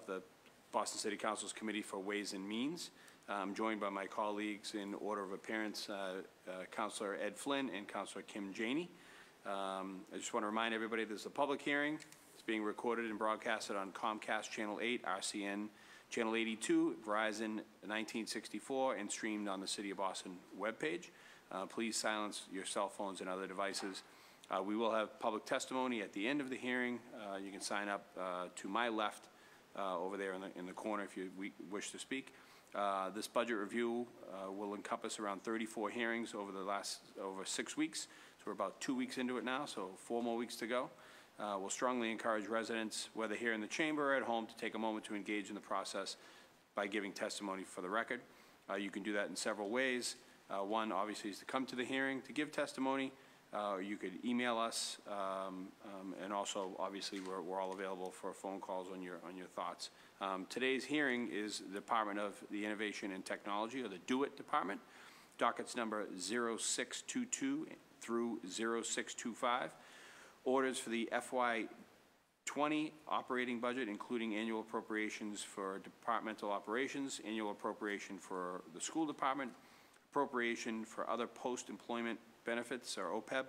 of the Boston City Council's Committee for Ways and Means. I'm joined by my colleagues in order of appearance, Councilor Ed Flynn and Councilor Kim Janey. I just want to remind everybody this is a public hearing. It's being recorded and broadcasted on Comcast Channel 8, RCN Channel 82, Verizon 1964, and streamed on the City of Boston webpage. Please silence your cell phones and other devices. We will have public testimony at the end of the hearing. You can sign up to my left over there in the corner if you wish to speak. This budget review will encompass around 34 hearings over 6 weeks. So we're about 2 weeks into it now, so 4 more weeks to go. We'll strongly encourage residents, whether here in the chamber or at home, to take a moment to engage in the process by giving testimony for the record. You can do that in several ways. One, obviously, is to come to the hearing to give testimony. You could email us, and also, obviously, we're all available for phone calls on your thoughts. Today's hearing is the Department of the Innovation and Technology, or the DoIT Department. Dockets number 0622 through 0625. Orders for the FY20 operating budget, including annual appropriations for departmental operations, annual appropriation for the school department, appropriation for other post-employment benefits, or OPEB,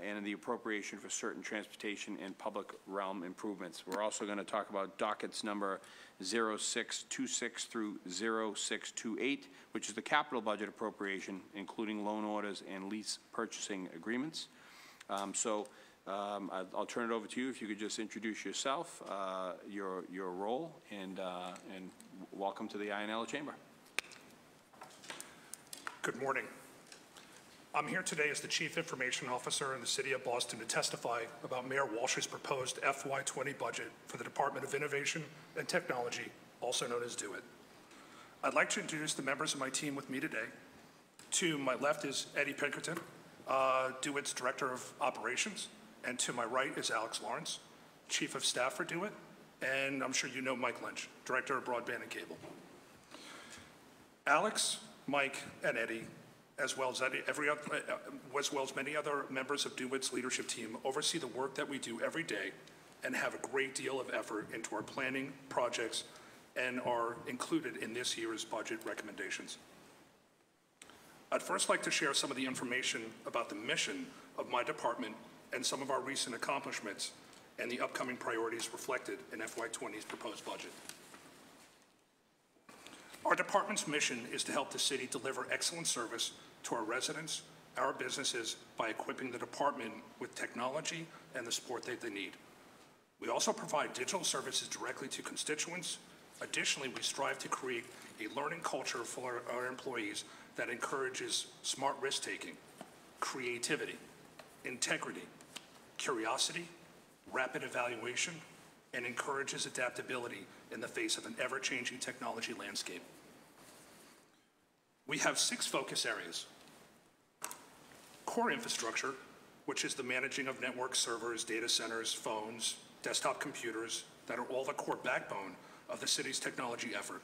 and the appropriation for certain transportation and public realm improvements. We're also going to talk about dockets number 0626 through 0628, which is the capital budget appropriation, including loan orders and lease purchasing agreements. I'll turn it over to you if you could just introduce yourself, your role, and welcome to the INL Chamber. Good morning. I'm here today as the Chief Information Officer in the City of Boston to testify about Mayor Walsh's proposed FY20 budget for the Department of Innovation and Technology, also known as DoIT. I'd like to introduce the members of my team with me today. To my left is Eddie Pinkerton, DoIT's Director of Operations, and to my right is Alex Lawrence, Chief of Staff for DoIT, and I'm sure you know Mike Lynch, Director of Broadband and Cable. Alex, Mike, and Eddie, as well as many other members of DoIT's leadership team, oversee the work that we do every day and have a great deal of effort into our planning projects and are included in this year's budget recommendations. I'd first like to share some of the information about the mission of my department and some of our recent accomplishments and the upcoming priorities reflected in FY20's proposed budget. Our department's mission is to help the city deliver excellent service to our residents, our businesses, by equipping the department with technology and the support that they need. We also provide digital services directly to constituents. Additionally, we strive to create a learning culture for our employees that encourages smart risk-taking, creativity, integrity, curiosity, rapid evaluation, and encourages adaptability in the face of an ever-changing technology landscape. We have 6 focus areas. Core infrastructure, which is the managing of network servers, data centers, phones, desktop computers, that are all the core backbone of the city's technology effort.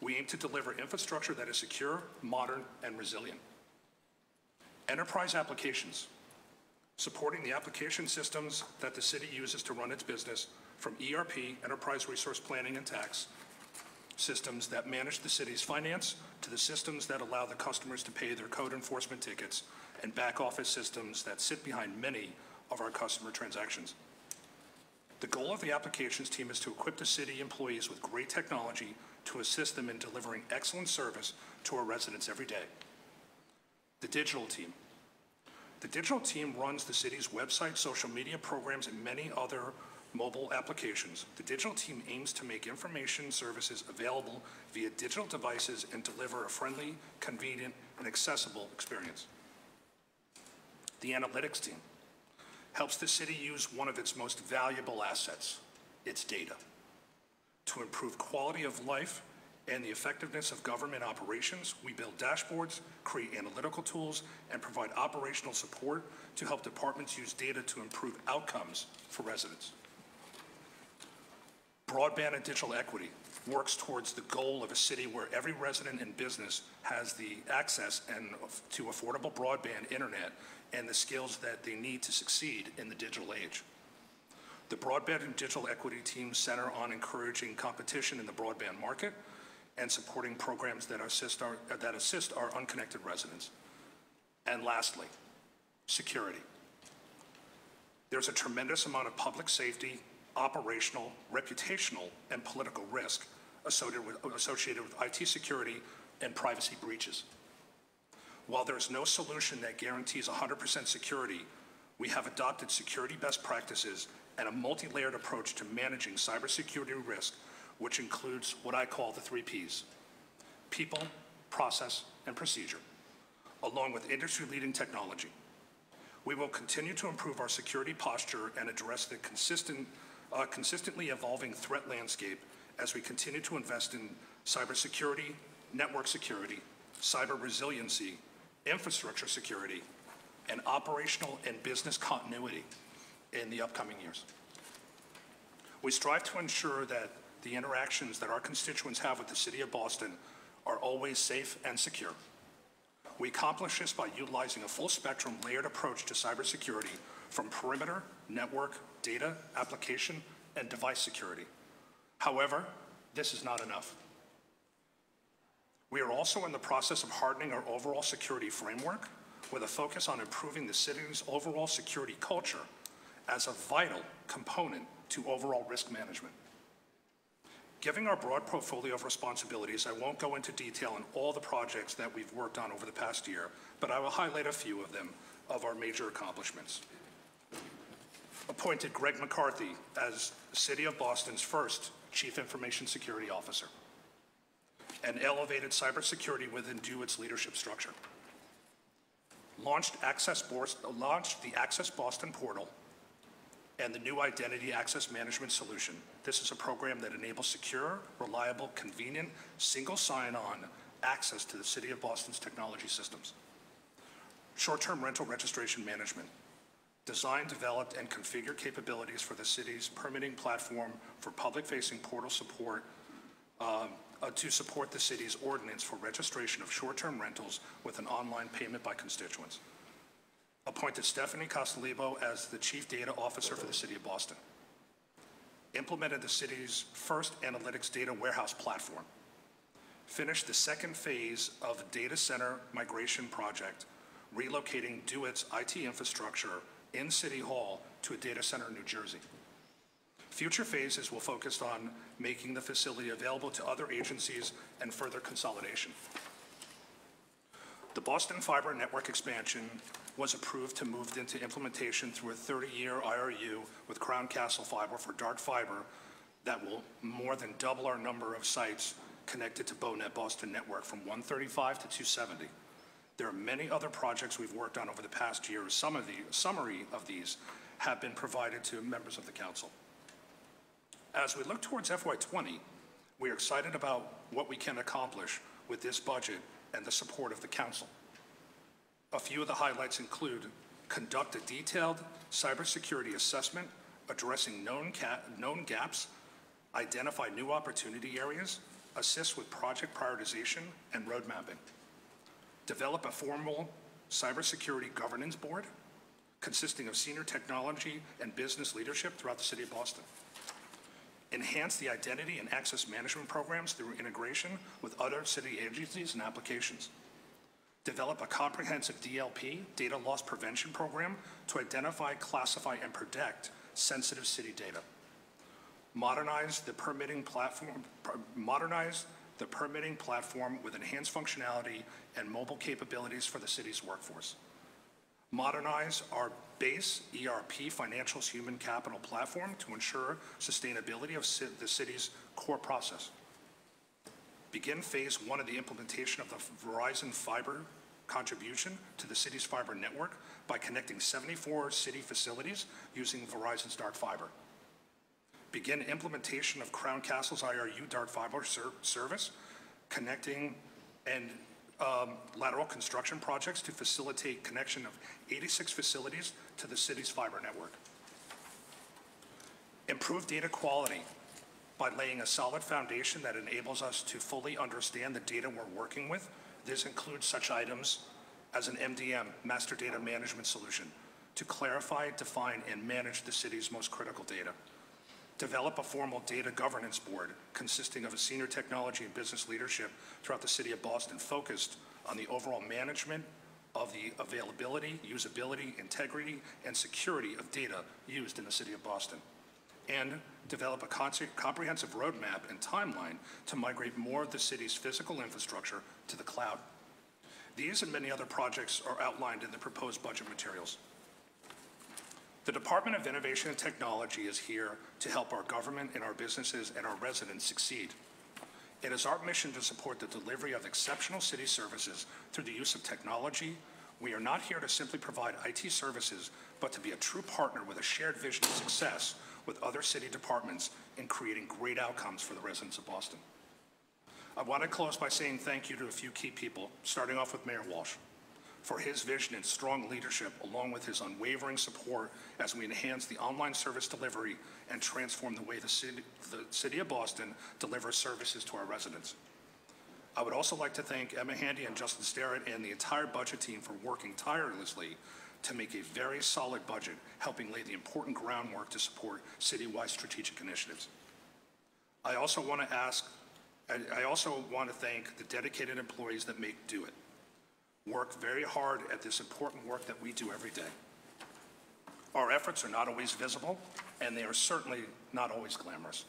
We aim to deliver infrastructure that is secure, modern, and resilient. Enterprise applications, supporting the application systems that the city uses to run its business, from ERP, enterprise resource planning and tax, systems that manage the city's finance, to the systems that allow the customers to pay their code enforcement tickets, and back office systems that sit behind many of our customer transactions. The goal of the applications team is to equip the city employees with great technology to assist them in delivering excellent service to our residents every day. The digital team. The digital team runs the city's website, social media programs, and many other mobile applications. The digital team aims to make information services available via digital devices and deliver a friendly, convenient, and accessible experience. The analytics team helps the city use one of its most valuable assets, its data, to improve quality of life and the effectiveness of government operations. We build dashboards, create analytical tools, and provide operational support to help departments use data to improve outcomes for residents. Broadband and digital equity works towards the goal of a city where every resident and business has the access to affordable broadband internet and the skills that they need to succeed in the digital age. The Broadband and Digital Equity Team center on encouraging competition in the broadband market and supporting programs that assist our unconnected residents. And lastly, security. There's a tremendous amount of public safety, operational, reputational, and political risk associated with IT security and privacy breaches. While there's no solution that guarantees 100% security, we have adopted security best practices and a multi-layered approach to managing cybersecurity risk, which includes what I call the 3 Ps: people, process, and procedure, along with industry-leading technology. We will continue to improve our security posture and address the consistently evolving threat landscape as we continue to invest in cybersecurity, network security, cyber resiliency, infrastructure security, and operational and business continuity in the upcoming years. We strive to ensure that the interactions that our constituents have with the City of Boston are always safe and secure. We accomplish this by utilizing a full spectrum layered approach to cybersecurity from perimeter, network, data, application, and device security. However, this is not enough. We are also in the process of hardening our overall security framework with a focus on improving the city's overall security culture as a vital component to overall risk management. Given our broad portfolio of responsibilities, I won't go into detail on all the projects that we've worked on over the past year, but I will highlight a few of them, of our major accomplishments. Appointed Greg McCarthy as City of Boston's first Chief Information Security Officer, and elevated cybersecurity within DoIT's leadership structure. Launched the Access Boston portal and the new Identity Access Management Solution. This is a program that enables secure, reliable, convenient, single sign-on access to the City of Boston's technology systems. Short-term rental registration management. Designed, developed, and configured capabilities for the city's permitting platform for public-facing portal support to support the city's ordinance for registration of short-term rentals with an online payment by constituents. Appointed Stephanie Costolivo as the Chief Data Officer for the City of Boston. Implemented the city's first analytics data warehouse platform. Finished the second phase of the data center migration project, relocating DoIT's IT infrastructure in City Hall to a data center in New Jersey. Future phases will focus on making the facility available to other agencies and further consolidation. The Boston Fiber network expansion was approved to move into implementation through a 30-year IRU with Crown Castle Fiber for dark fiber that will more than double our number of sites connected to BoNet Boston network from 135 to 270. There are many other projects we've worked on over the past year. Summary of these have been provided to members of the council. As we look towards FY20, we are excited about what we can accomplish with this budget and the support of the council. A few of the highlights include conduct a detailed cybersecurity assessment addressing known gaps, identify new opportunity areas, assist with project prioritization and road mapping. Develop a formal cybersecurity governance board consisting of senior technology and business leadership throughout the City of Boston. Enhance the identity and access management programs through integration with other city agencies and applications. Develop a comprehensive DLP, data loss prevention program, to identify, classify, and protect sensitive city data. Modernize the permitting platform with enhanced functionality and mobile capabilities for the city's workforce. Modernize our base ERP financials human capital platform to ensure sustainability of the city's core process. Begin phase 1 of the implementation of the Verizon fiber contribution to the city's fiber network by connecting 74 city facilities using Verizon's dark fiber. Begin implementation of Crown Castle's IRU dark fiber service, connecting and lateral construction projects to facilitate connection of 86 facilities to the city's fiber network. Improve data quality by laying a solid foundation that enables us to fully understand the data we're working with. This includes such items as an MDM, Master Data Management Solution, to clarify, define, and manage the city's most critical data. Develop a formal data governance board consisting of a senior technology and business leadership throughout the city of Boston focused on the overall management of the availability, usability, integrity, and security of data used in the city of Boston. And develop a comprehensive roadmap and timeline to migrate more of the city's physical infrastructure to the cloud. These and many other projects are outlined in the proposed budget materials. The Department of Innovation and Technology is here to help our government and our businesses and our residents succeed. It is our mission to support the delivery of exceptional city services through the use of technology. We are not here to simply provide IT services, but to be a true partner with a shared vision of success with other city departments in creating great outcomes for the residents of Boston. I want to close by saying thank you to a few key people, starting off with Mayor Walsh, for his vision and strong leadership, along with his unwavering support as we enhance the online service delivery and transform the way the city of Boston delivers services to our residents. I would also like to thank Emma Handy and Justin Starrett and the entire budget team for working tirelessly to make a very solid budget, helping lay the important groundwork to support citywide strategic initiatives. I also want to thank the dedicated employees that make DoIT. Work very hard at this important work that we do every day. Our efforts are not always visible, and they are certainly not always glamorous.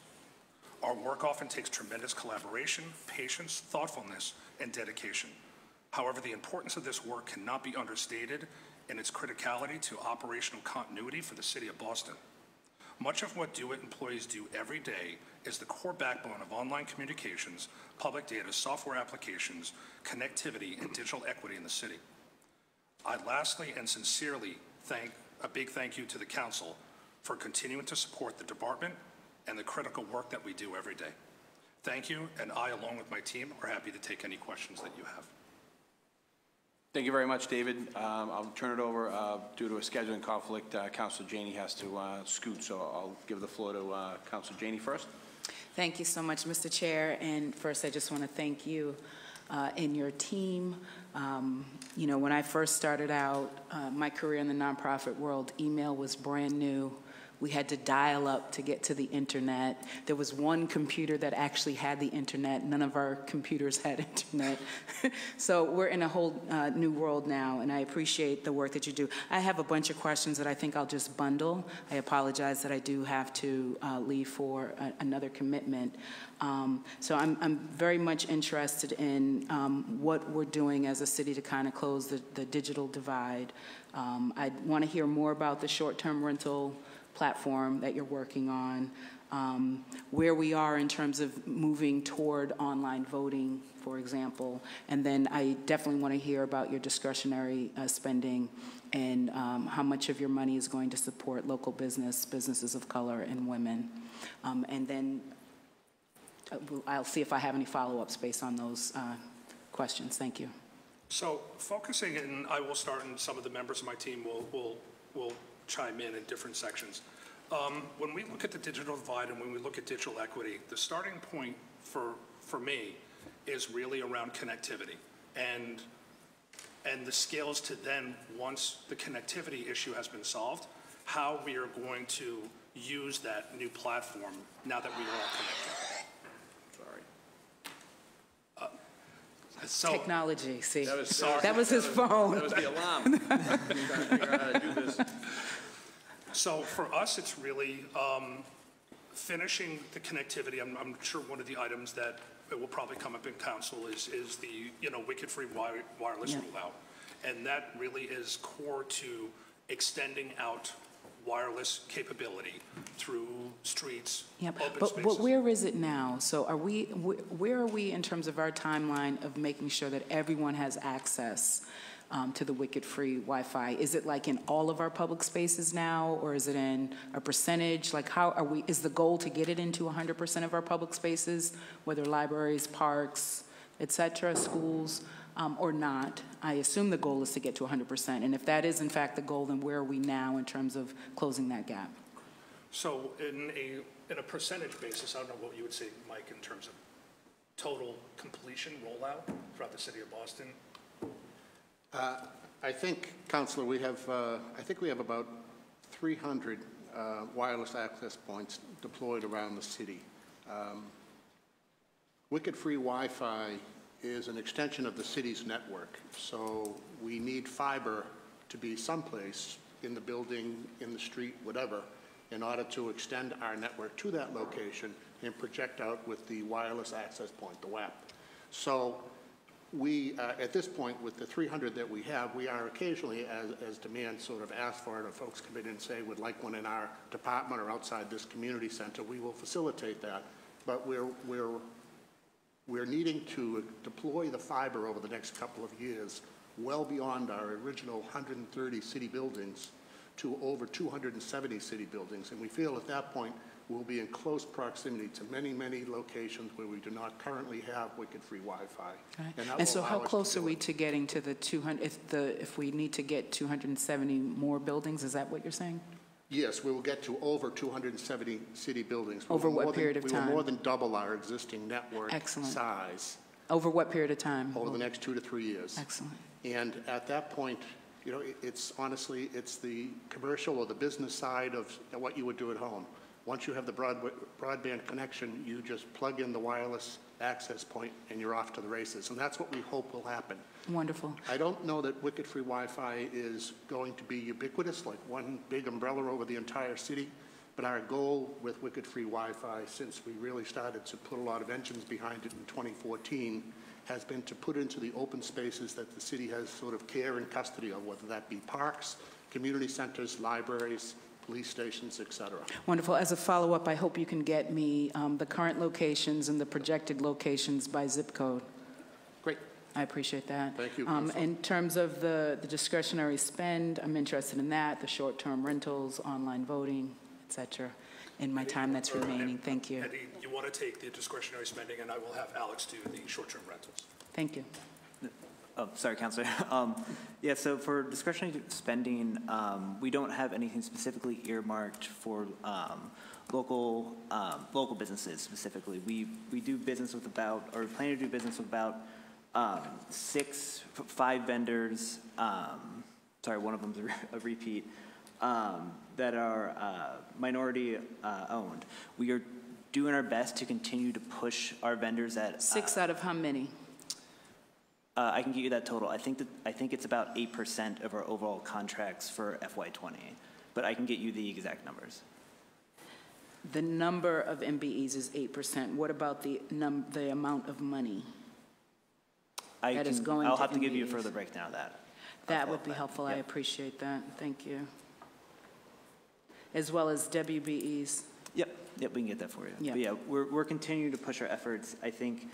Our work often takes tremendous collaboration, patience, thoughtfulness, and dedication. However, the importance of this work cannot be understated in its criticality to operational continuity for the city of Boston. Much of what DoIT employees do every day is the core backbone of online communications, public data, software applications, connectivity, and digital equity in the city. I'd lastly and sincerely a big thank you to the council for continuing to support the department and the critical work that we do every day. Thank you, and I, along with my team, are happy to take any questions that you have. Thank you very much, David. I'll turn it over. Due to a scheduling conflict, Councilor Janey has to scoot, so I'll give the floor to Councilor Janey first. Thank you so much, Mr. Chair. And first, I just want to thank you and your team. You know, when I first started out my career in the nonprofit world, email was brand new. We had to dial up to get to the internet. There was one computer that actually had the internet. None of our computers had internet. So we're in a whole new world now, and I appreciate the work that you do. I have a bunch of questions that I think I'll just bundle. I apologize that I do have to leave for another commitment. So I'm very much interested in what we're doing as a city to kind of close the digital divide. I want to hear more about the short-term rental platform that you're working on, where we are in terms of moving toward online voting, for example. And then I definitely want to hear about your discretionary spending and how much of your money is going to support local businesses of color, and women. And then I'll see if I have any follow-ups based on those questions. Thank you. So focusing, and I will start, and some of the members of my team will chime in different sections. When we look at the digital divide and when we look at digital equity, the starting point for me is really around connectivity and the skills to then, once the connectivity issue has been solved, how we are going to use that new platform now that we are all connected. Sorry. Technology, see. That was his phone. That was the alarm. I'm trying to figure out how to do this. So for us, it's really finishing the connectivity. I'm sure one of the items that will probably come up in council is the wicket-free wireless rollout, and that really is core to extending out wireless capability through streets, open spaces. But where is it now? So where are we in terms of our timeline of making sure that everyone has access to the wicket-free Wi-Fi? Is it like in all of our public spaces now, or is it in a percentage? Like, how are we? Is the goal to get it into 100% of our public spaces, whether libraries, parks, et cetera, schools, or not? I assume the goal is to get to 100%. And if that is in fact the goal, then where are we now in terms of closing that gap? So in a percentage basis, I don't know what you would say, Mike, in terms of total completion rollout throughout the city of Boston. I think, Councillor, I think we have about 300 wireless access points deployed around the city. Wicket-free Wi-Fi is an extension of the city's network, so we need fiber to be someplace in the building, in the street, whatever, in order to extend our network to that location and project out with the wireless access point, the WAP. So we, at this point, with the 300 that we have, we are occasionally, as demand sort of asks for it, or folks come in and say, would like one in our department or outside this community center, we will facilitate that. But we're needing to deploy the fiber over the next couple of years well beyond our original 130 city buildings to over 270 city buildings. And we feel at that point we'll be in close proximity to many, many locations where we do not currently have wicket-free Wi-Fi. Right. And so how close are we to getting to the 200, if we need to get 270 more buildings, is that what you're saying? Yes, we will get to over 270 city buildings. Over what period of time? We will more than double our existing network Excellent. size. Over what period of time? Over the next 2 to 3 years. Excellent. And at that point, you know, it's honestly, it's the commercial or the business side of what you would do at home. Once you have the broadband connection, you just plug in the wireless access point and you're off to the races. And that's what we hope will happen. Wonderful. I don't know that wicket-free Wi-Fi is going to be ubiquitous, like one big umbrella over the entire city. But our goal with wicket-free Wi-Fi, since we really started to put a lot of engines behind it in 2014, has been to put into the open spaces that the city has sort of care and custody of, whether that be parks, community centers, libraries, police stations, et cetera. Wonderful. As a follow-up, I hope you can get me the current locations and the projected locations by zip code. Great. I appreciate that. Thank you. In terms of the discretionary spend, I'm interested in that, the short-term rentals, online voting, et cetera, in my time that's remaining. Thank you. Eddie, you want to take the discretionary spending, and I will have Alex do the short-term rentals. Thank you. Oh, sorry, Councilor. Yeah, so for discretionary spending, we don't have anything specifically earmarked for local businesses specifically. We do business with about, or plan to do business with about 5 vendors. Sorry, one of them's a repeat. That are minority owned. We are doing our best to continue to push our vendors at 6 out of how many? I can give you that total. I think it's about 8% of our overall contracts for FY20, but I can get you the exact numbers. The number of MBEs is 8%. What about the amount of money that is going to I'll have to give you a MBEs? further breakdown of that. That would be helpful. Yep. I appreciate that. Thank you. As well as WBEs. Yep, we can get that for you. Yep. But yeah, we're continuing to push our efforts. I think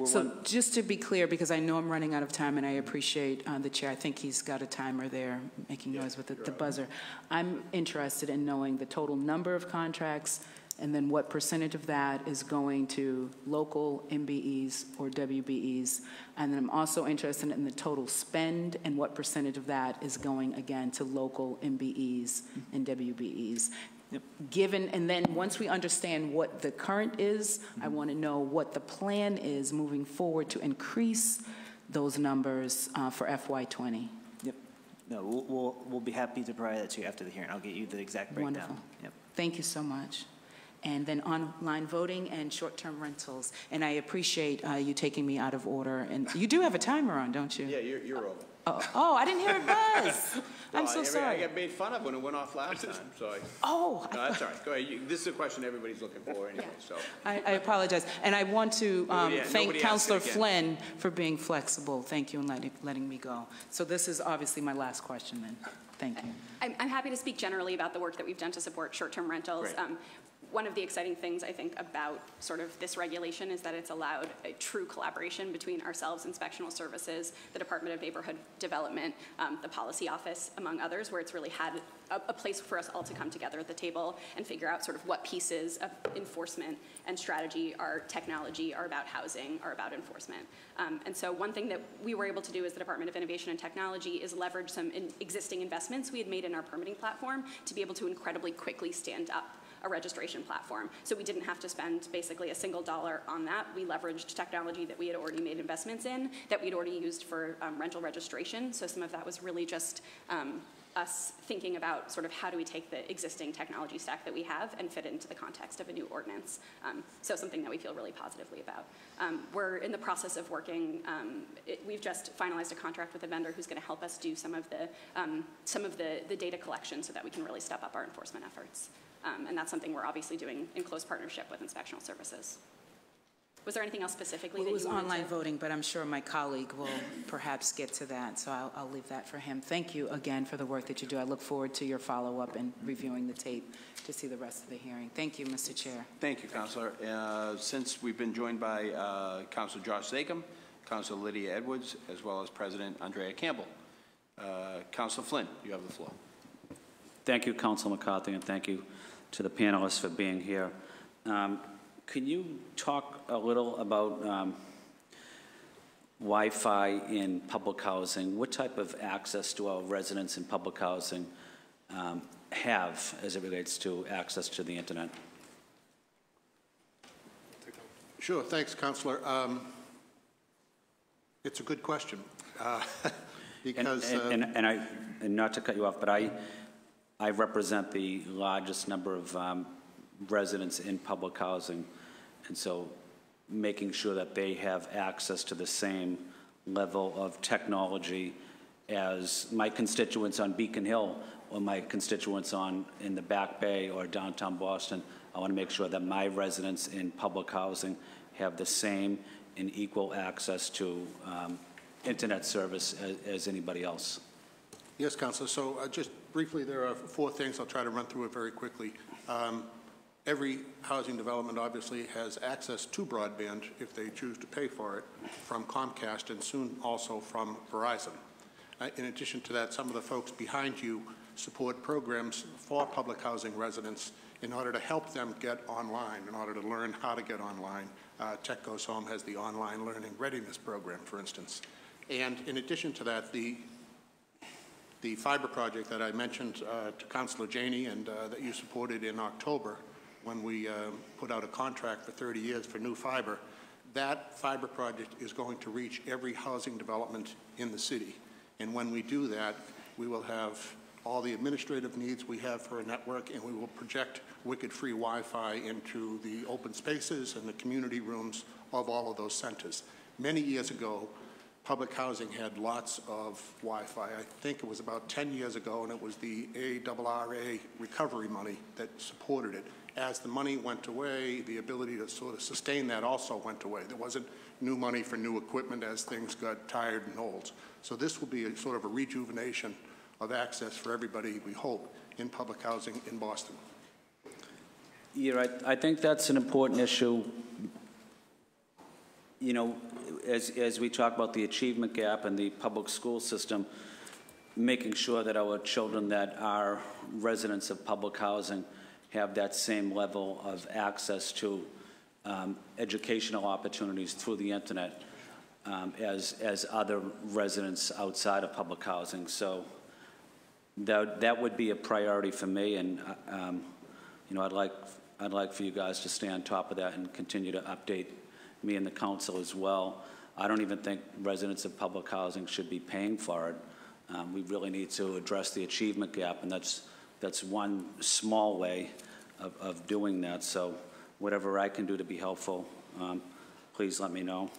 So just to be clear, because I know I'm running out of time and I appreciate the chair, I think he's got a timer there making noise with the buzzer. I'm interested in knowing the total number of contracts and then what percentage of that is going to local MBEs or WBEs. And then I'm also interested in the total spend and what percentage of that is going again to local MBEs and WBEs. Yep. Given, and then once we understand what the current is, I want to know what the plan is moving forward to increase those numbers for FY20. Yep. No, we'll be happy to provide that to you after the hearing. I'll get you the exact breakdown. Wonderful. Yep. Thank you so much. And then online voting and short-term rentals. And I appreciate you taking me out of order. And you do have a timer on, don't you? Yeah, you're over. Oh, I didn't hear it buzz. I'm so I sorry. got made fun of when it went off last time, so. Oh. No, that's all right. Go ahead. This is a question everybody's looking for anyway, so. I apologize. And I want to thank nobody Councilor asked it again. Flynn for being flexible. Thank you and letting me go. So this is obviously my last question then. Thank you. I'm happy to speak generally about the work that we've done to support short-term rentals. Great. One of the exciting things, I think, about sort of this regulation is that it's allowed a true collaboration between ourselves, Inspectional Services, the Department of Neighborhood Development, the Policy Office, among others, where it's really had a place for us all to come together at the table and figure out sort of what pieces of enforcement and strategy are technology, are about housing, are about enforcement. And so one thing that we were able to do as the Department of Innovation and Technology is leverage some existing investments we had made in our permitting platform to be able to incredibly quickly stand up a registration platform. So we didn't have to spend basically a single dollar on that. We leveraged technology that we had already made investments in, that we'd already used for rental registration. So some of that was really just us thinking about sort of how do we take the existing technology stack that we have and fit it into the context of a new ordinance. So something that we feel really positively about. We're in the process of working, we've just finalized a contract with a vendor who's going to help us do some of the data collection so that we can really step up our enforcement efforts. And that's something we're obviously doing in close partnership with inspectional services. Was there anything else specifically that you wanted to? It was online voting, but I'm sure my colleague will perhaps get to that, so I'll leave that for him. Thank you again for the work that you do. I look forward to your follow-up and reviewing the tape to see the rest of the hearing. Thank you, Mr. Chair. Thank you, Councilor. Since we've been joined by Councilor Josh Zakam, Councilor Lydia Edwards, as well as President Andrea Campbell. Councilor Flynn, you have the floor. Thank you, Councilor McCarthy, and thank you to the panelists for being here. Can you talk a little about Wi-Fi in public housing? What type of access do our residents in public housing have as it relates to access to the internet? Sure, thanks, Councilor. It's a good question because and not to cut you off, but I represent the largest number of residents in public housing, and so making sure that they have access to the same level of technology as my constituents on Beacon Hill or my constituents in the Back Bay or downtown Boston. I want to make sure that my residents in public housing have the same and equal access to internet service as anybody else. Yes, Councilor. So just briefly, there are 4 things. I'll try to run through it very quickly. Every housing development obviously has access to broadband if they choose to pay for it from Comcast and soon also from Verizon. In addition to that, some of the folks behind you support programs for public housing residents in order to help them get online, in order to learn how to get online. Tech Goes Home has the online learning readiness program, for instance. And in addition to that, the fiber project that I mentioned to Councilor Janey and that you supported in October when we put out a contract for 30 years for new fiber, that fiber project is going to reach every housing development in the city. And when we do that, we will have all the administrative needs we have for a network, and we will project wicked-free Wi-Fi into the open spaces and the community rooms of all of those centers. Many years ago, public housing had lots of Wi-Fi. I think it was about 10 years ago, and it was the ARRA recovery money that supported it. As the money went away, the ability to sort of sustain that also went away. There wasn't new money for new equipment as things got tired and old. So this will be a sort of a rejuvenation of access for everybody, we hope, in public housing in Boston. You're right. I think that's an important issue. You know, as we talk about the achievement gap in the public school system, making sure that our children that are residents of public housing have that same level of access to educational opportunities through the internet as other residents outside of public housing. So that would be a priority for me, and you know, I'd like for you guys to stay on top of that and continue to update me and the council as well. I don't even think residents of public housing should be paying for it. We really need to address the achievement gap, and that's one small way of doing that. So whatever I can do to be helpful, please let me know.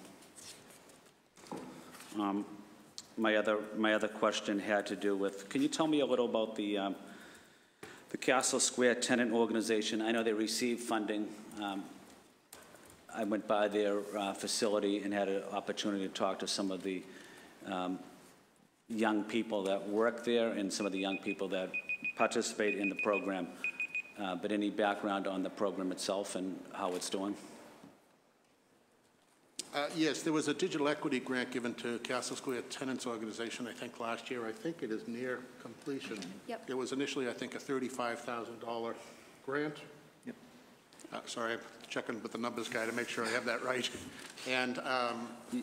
My other question had to do with, can you tell me a little about the Castle Square tenant organization? I know they received funding. I went by their facility and had an opportunity to talk to some of the young people that work there and some of the young people that participate in the program. But any background on the program itself and how it's doing? Yes, there was a digital equity grant given to Castle Square Tenants Organization, I think, last year. I think it is near completion. Yep. It was initially, I think, a $35,000 grant. Yep. Sorry, I'm checking with the numbers guy to make sure I have that right. And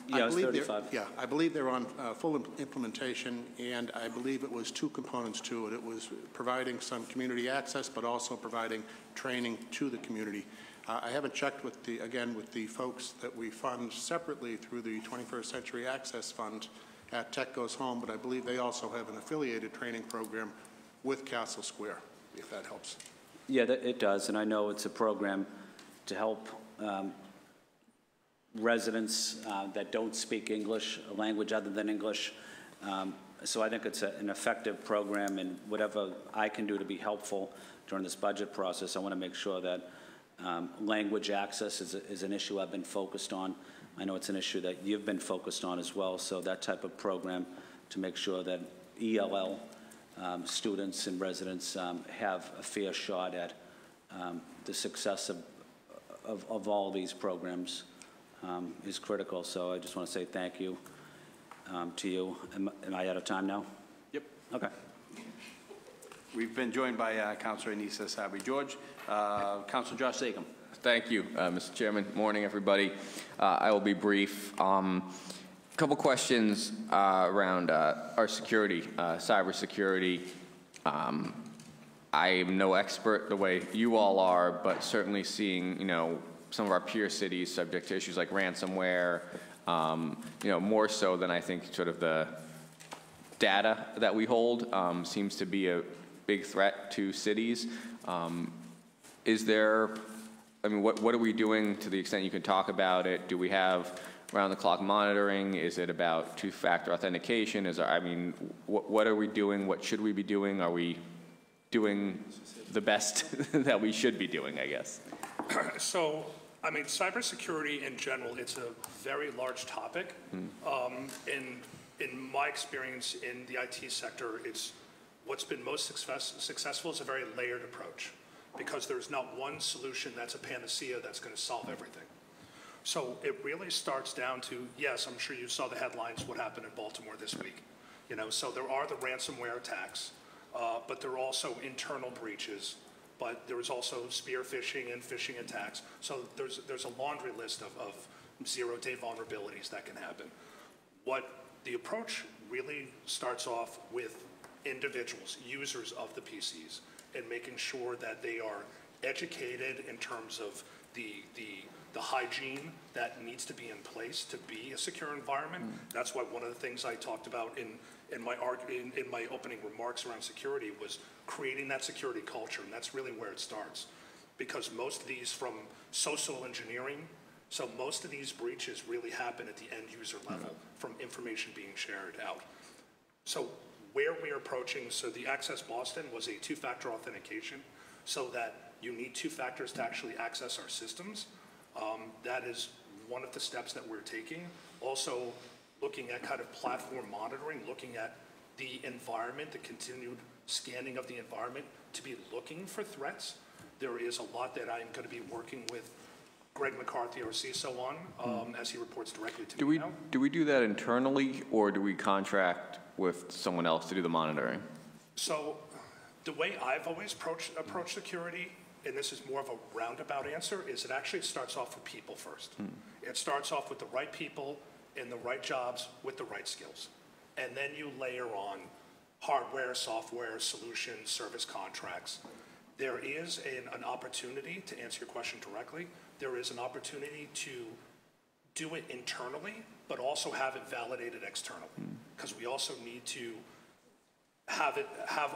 Yeah, it was 35. I believe they're on full implementation, and I believe it was two components to it. It was providing some community access, but also providing training to the community. I haven't checked with the folks that we fund separately through the 21st Century Access Fund at Tech Goes Home, but I believe they also have an affiliated training program with Castle Square, if that helps. Yeah, it does, and I know it's a program to help residents that don't speak English, a language other than English. So I think it's an effective program, and whatever I can do to be helpful during this budget process, I want to make sure that language access is an issue I've been focused on. I know it's an issue that you've been focused on as well, so that type of program to make sure that ELL students and residents have a fair shot at the success of all these programs is critical. So I just want to say thank you to you. Am I out of time now? Yep. Okay. We've been joined by Councilor Anissa Sabri-George. Councilor Josh Sacom. Thank you, Mr. Chairman. Morning, everybody. I will be brief. A couple questions around our security, cybersecurity. I am no expert the way you all are, but certainly seeing, some of our peer cities subject to issues like ransomware, more so than I think sort of the data that we hold seems to be a big threat to cities. Is there, what are we doing to the extent you can talk about it? Do we have round-the-clock monitoring? Is it about two-factor authentication? What are we doing? What should we be doing? Are we doing the best that we should be doing, I guess? So, cybersecurity in general, it's a very large topic. In my experience in the IT sector, what's been most successful is a very layered approach, because there's not one solution that's a panacea that's going to solve everything. So it really starts down to, yes, I'm sure you saw the headlines, what happened in Baltimore this week. So there are the ransomware attacks, but there are also internal breaches, but there is also spear phishing and phishing attacks. So there's a laundry list of zero-day vulnerabilities that can happen. What the approach really starts off with individuals, users of the PCs, and making sure that they are educated in terms of the hygiene that needs to be in place to be a secure environment. That's why one of the things I talked about in my opening remarks around security was creating that security culture, and that's really where it starts. Because most of these from social engineering, so most of these breaches really happen at the end user level from information being shared out. So where we're approaching, so the Access Boston was a two-factor authentication, so that you need two factors to actually access our systems. That is one of the steps that we're taking. Also looking at kind of platform monitoring, looking at the environment, the continued scanning of the environment to be looking for threats. There is a lot that I'm going to be working with Greg McCarthy, our CISO, on as he reports directly to me now. Do we do that internally, or do we contract with someone else to do the monitoring? So the way I've always approached security, and this is more of a roundabout answer, is it actually starts off with people first. It starts off with the right people in the right jobs with the right skills. And then you layer on hardware, software, solutions, service contracts. There is an opportunity, to answer your question directly, there is an opportunity to do it internally, but also have it validated externally. Because we also need to have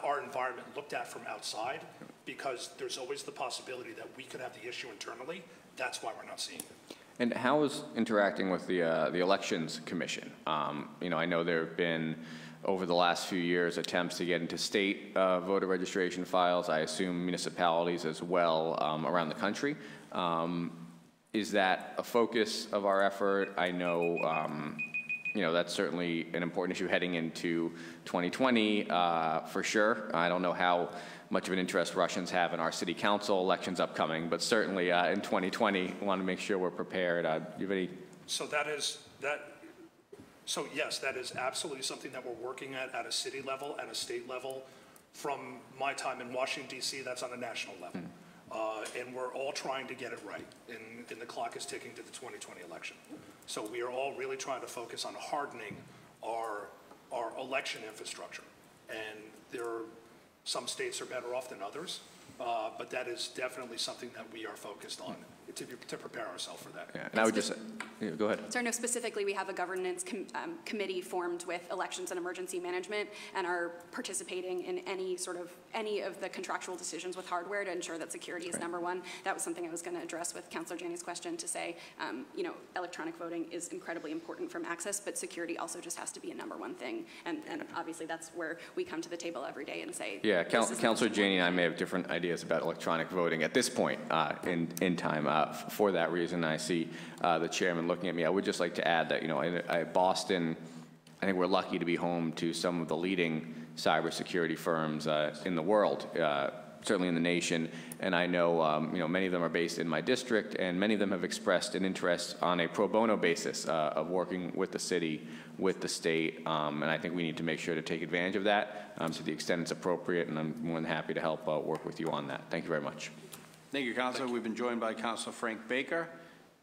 our environment looked at from outside, because there's always the possibility that we could have the issue internally. That's why we're not seeing it. And how is interacting with the Elections Commission? I know there have been, over the last few years, attempts to get into state voter registration files, I assume municipalities as well around the country. Is that a focus of our effort? I know, that's certainly an important issue heading into 2020 for sure. I don't know how much of an interest Russians have in our city council elections upcoming, but certainly in 2020, we want to make sure we're prepared. Do you have any? So yes, that is absolutely something that we're working at a city level, at a state level. From my time in Washington, D.C., that's on a national level. And we're all trying to get it right, and the clock is ticking to the 2020 election. So we are all really trying to focus on hardening our election infrastructure. And some states are better off than others, but that is definitely something that we are focused on to prepare ourselves for that. Yeah, and I would just, go ahead. So no, specifically, we have a governance committee formed with elections and emergency management and are participating in any of the contractual decisions with hardware to ensure that security is number one. That was something I was going to address with Councilor Janey's question to say, electronic voting is incredibly important from access, but security also just has to be a number one thing. And obviously that's where we come to the table every day and say, yeah, Councilor Janey and I may have different ideas about electronic voting at this point in time. For that reason, I see the chairman looking at me. I would just like to add that, in Boston, I think we're lucky to be home to some of the leading cybersecurity firms in the world, certainly in the nation. And I know, many of them are based in my district, and many of them have expressed an interest on a pro bono basis of working with the city, with the state. And I think we need to make sure to take advantage of that to the extent it's appropriate. And I'm more than happy to help work with you on that. Thank you very much. Thank you, Councilor. We've been joined by Councilor Frank Baker.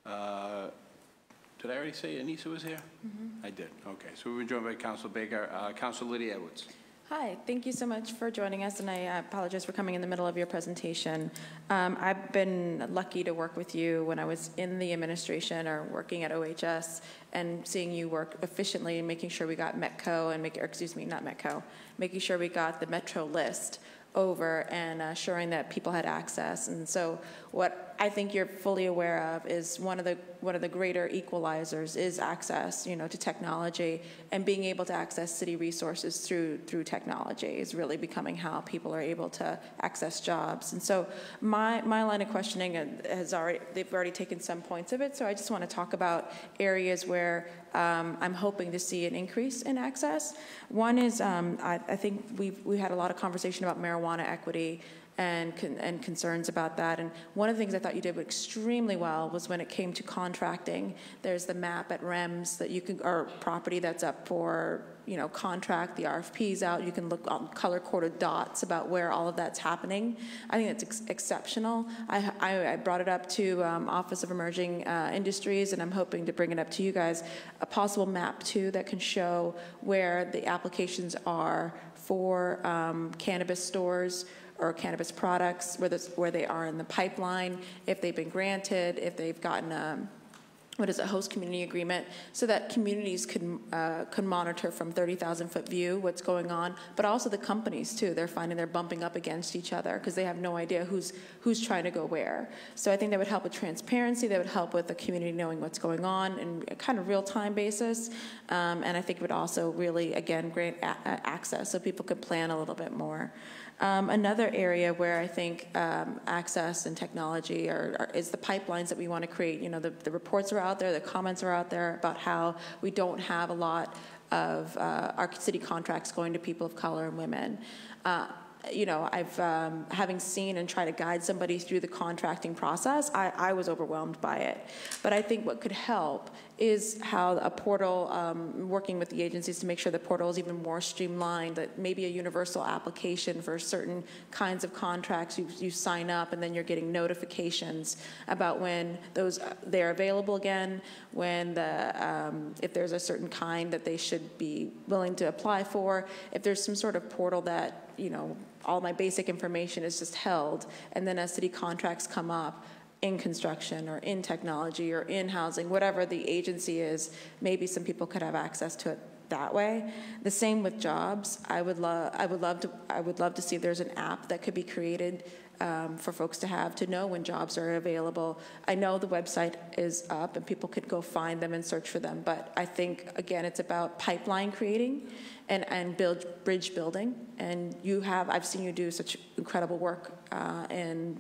Did I already say Anissa was here? Mm-hmm. I did. Okay. So we've been joined by Councilor Baker. Councilor Lydia Edwards. Hi, thank you so much for joining us, and I apologize for coming in the middle of your presentation. I've been lucky to work with you when I was in the administration or working at OHS, and seeing you work efficiently and making sure we got Metco and making sure we got the Metro list over and assuring that people had access. And so what I think you're fully aware of is one of the greater equalizers is access, to technology, and being able to access city resources through technology is really becoming how people are able to access jobs. And so my line of questioning they've already taken some points of it, so I just want to talk about areas where I'm hoping to see an increase in access. One is I think we had a lot of conversation about marijuana equity and concerns about that. And one of the things I thought you did extremely well was when it came to contracting. There's the map at REMS that you can, or property that's up for, contract, the RFP's out. You can look on color-coded dots about where all of that's happening. I think that's exceptional. I brought it up to Office of Emerging Industries, and I'm hoping to bring it up to you guys, a possible map too that can show where the applications are for cannabis stores or cannabis products, where they are in the pipeline, if they've been granted, if they've gotten a host community agreement, so that communities can monitor from 30,000-foot view what's going on, but also the companies too. They're finding they're bumping up against each other because they have no idea who's trying to go where. So I think that would help with transparency. That would help with the community knowing what's going on in a kind of real-time basis. And I think it would also really, again, grant access so people could plan a little bit more. Another area where I think access and technology is the pipelines that we want to create. The reports are out there, the comments are out there about how we don't have a lot of our city contracts going to people of color and women. I've having seen and tried to guide somebody through the contracting process, I was overwhelmed by it. But I think what could help is how a portal, working with the agencies to make sure the portal is even more streamlined, that maybe a universal application for certain kinds of contracts, you sign up and then you're getting notifications about when they're available again, when if there's a certain kind that they should be willing to apply for, if there's some sort of portal that, all my basic information is just held, and then as city contracts come up in construction or in technology or in housing, whatever the agency is, maybe some people could have access to it that way. The same with jobs. I would love to see if there's an app that could be created for folks to know when jobs are available. I know the website is up and people could go find them and search for them, but I think, again, it's about pipeline creating and bridge building. And I've seen you do such incredible work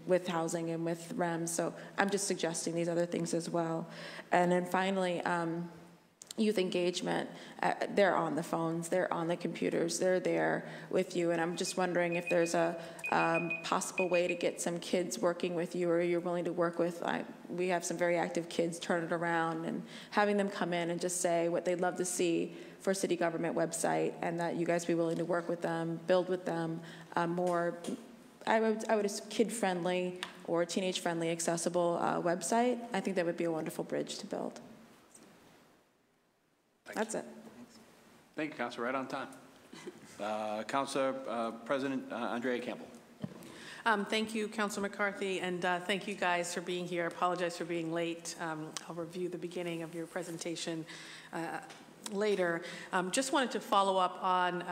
with housing and with REMS, so I'm just suggesting these other things as well. And then finally, youth engagement, they're on the phones, they're on the computers, they're there with you, and I'm just wondering if there's a possible way to get some kids working with you, or you're willing to work with. We have some very active kids, Turn It Around, and having them come in and just say what they'd love to see for a city government website, and that you guys be willing to work with them, build with them more, I would kid-friendly or teenage-friendly, accessible website, I think that would be a wonderful bridge to build. That's it. Thank you, Councilor. Right on time. Councilor President Andrea Campbell. Thank you, Councilor McCarthy, and thank you guys for being here. I apologize for being late. I'll review the beginning of your presentation later. Just wanted to follow up on,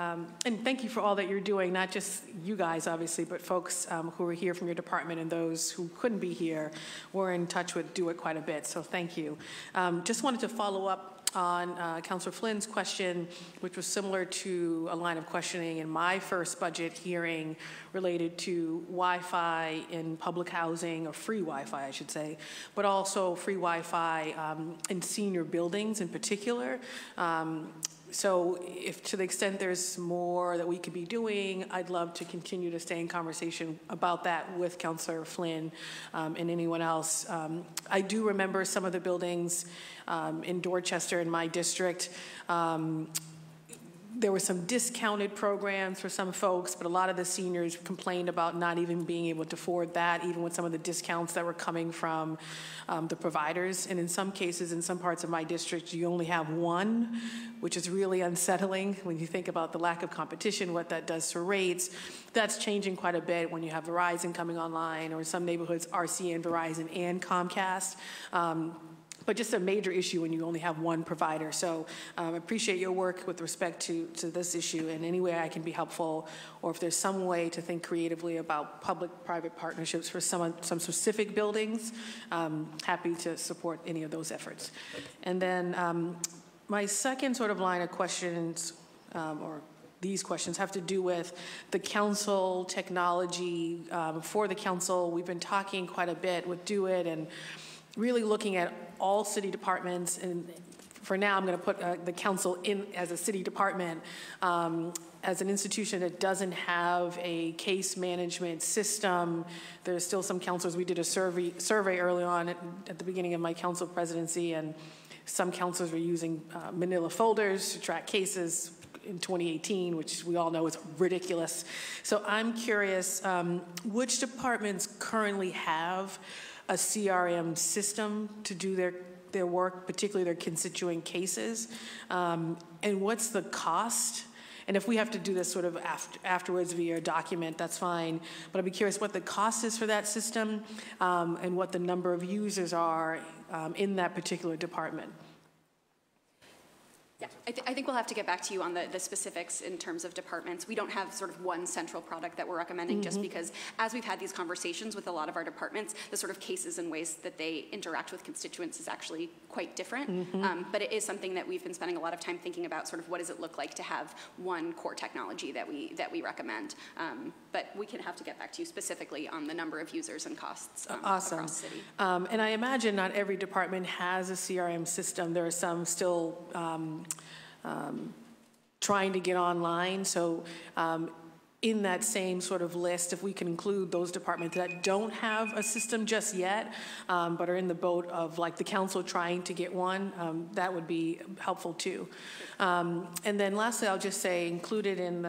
and thank you for all that you're doing, not just you guys, obviously, but folks who are here from your department and those who couldn't be here. We're in touch with DoIT quite a bit, so thank you. Just wanted to follow up on Councilor Flynn's question, which was similar to a line of questioning in my first budget hearing related to Wi-Fi in public housing, or free Wi-Fi, I should say, but also free Wi-Fi in senior buildings in particular. So if to the extent there's more that we could be doing, I'd love to continue to stay in conversation about that with Councilor Flynn and anyone else. I do remember some of the buildings in Dorchester in my district. There were some discounted programs for some folks, but a lot of the seniors complained about not even being able to afford that, even with some of the discounts that were coming from the providers. And in some cases, in some parts of my district, you only have one, which is really unsettling when you think about the lack of competition, what that does to rates. That's changing quite a bit when you have Verizon coming online, or in some neighborhoods, RCN, Verizon, and Comcast. But just a major issue when you only have one provider. So I appreciate your work with respect to this issue, and any way I can be helpful, or if there's some way to think creatively about public-private partnerships for some specific buildings, happy to support any of those efforts. And then my second sort of line of questions, or these questions, have to do with the council technology. For the council, we've been talking quite a bit with DoIT and really looking at all city departments, and for now I'm going to put the council in as a city department, as an institution that doesn't have a case management system. There's still some councils. We did a survey early on at the beginning of my council presidency, and some councils were using manila folders to track cases in 2018, which we all know is ridiculous. So I'm curious, which departments currently have a CRM system to do their work, particularly their constituent cases, and what's the cost? And if we have to do this sort of afterwards via a document, that's fine, but I'd be curious what the cost is for that system, and what the number of users are in that particular department. Yeah, I think we'll have to get back to you on the specifics in terms of departments. We don't have sort of one central product that we're recommending, just because as we've had these conversations with a lot of our departments, the sort of cases and ways that they interact with constituents is actually quite different. But it is something that we've been spending a lot of time thinking about, sort of what does it look like to have one core technology that we recommend. But we can have to get back to you specifically on the number of users and costs across the city. And I imagine not every department has a CRM system. There are some still trying to get online. So in that same sort of list, if we can include those departments that don't have a system just yet, but are in the boat of like the council trying to get one, that would be helpful too. And then lastly, I'll just say included in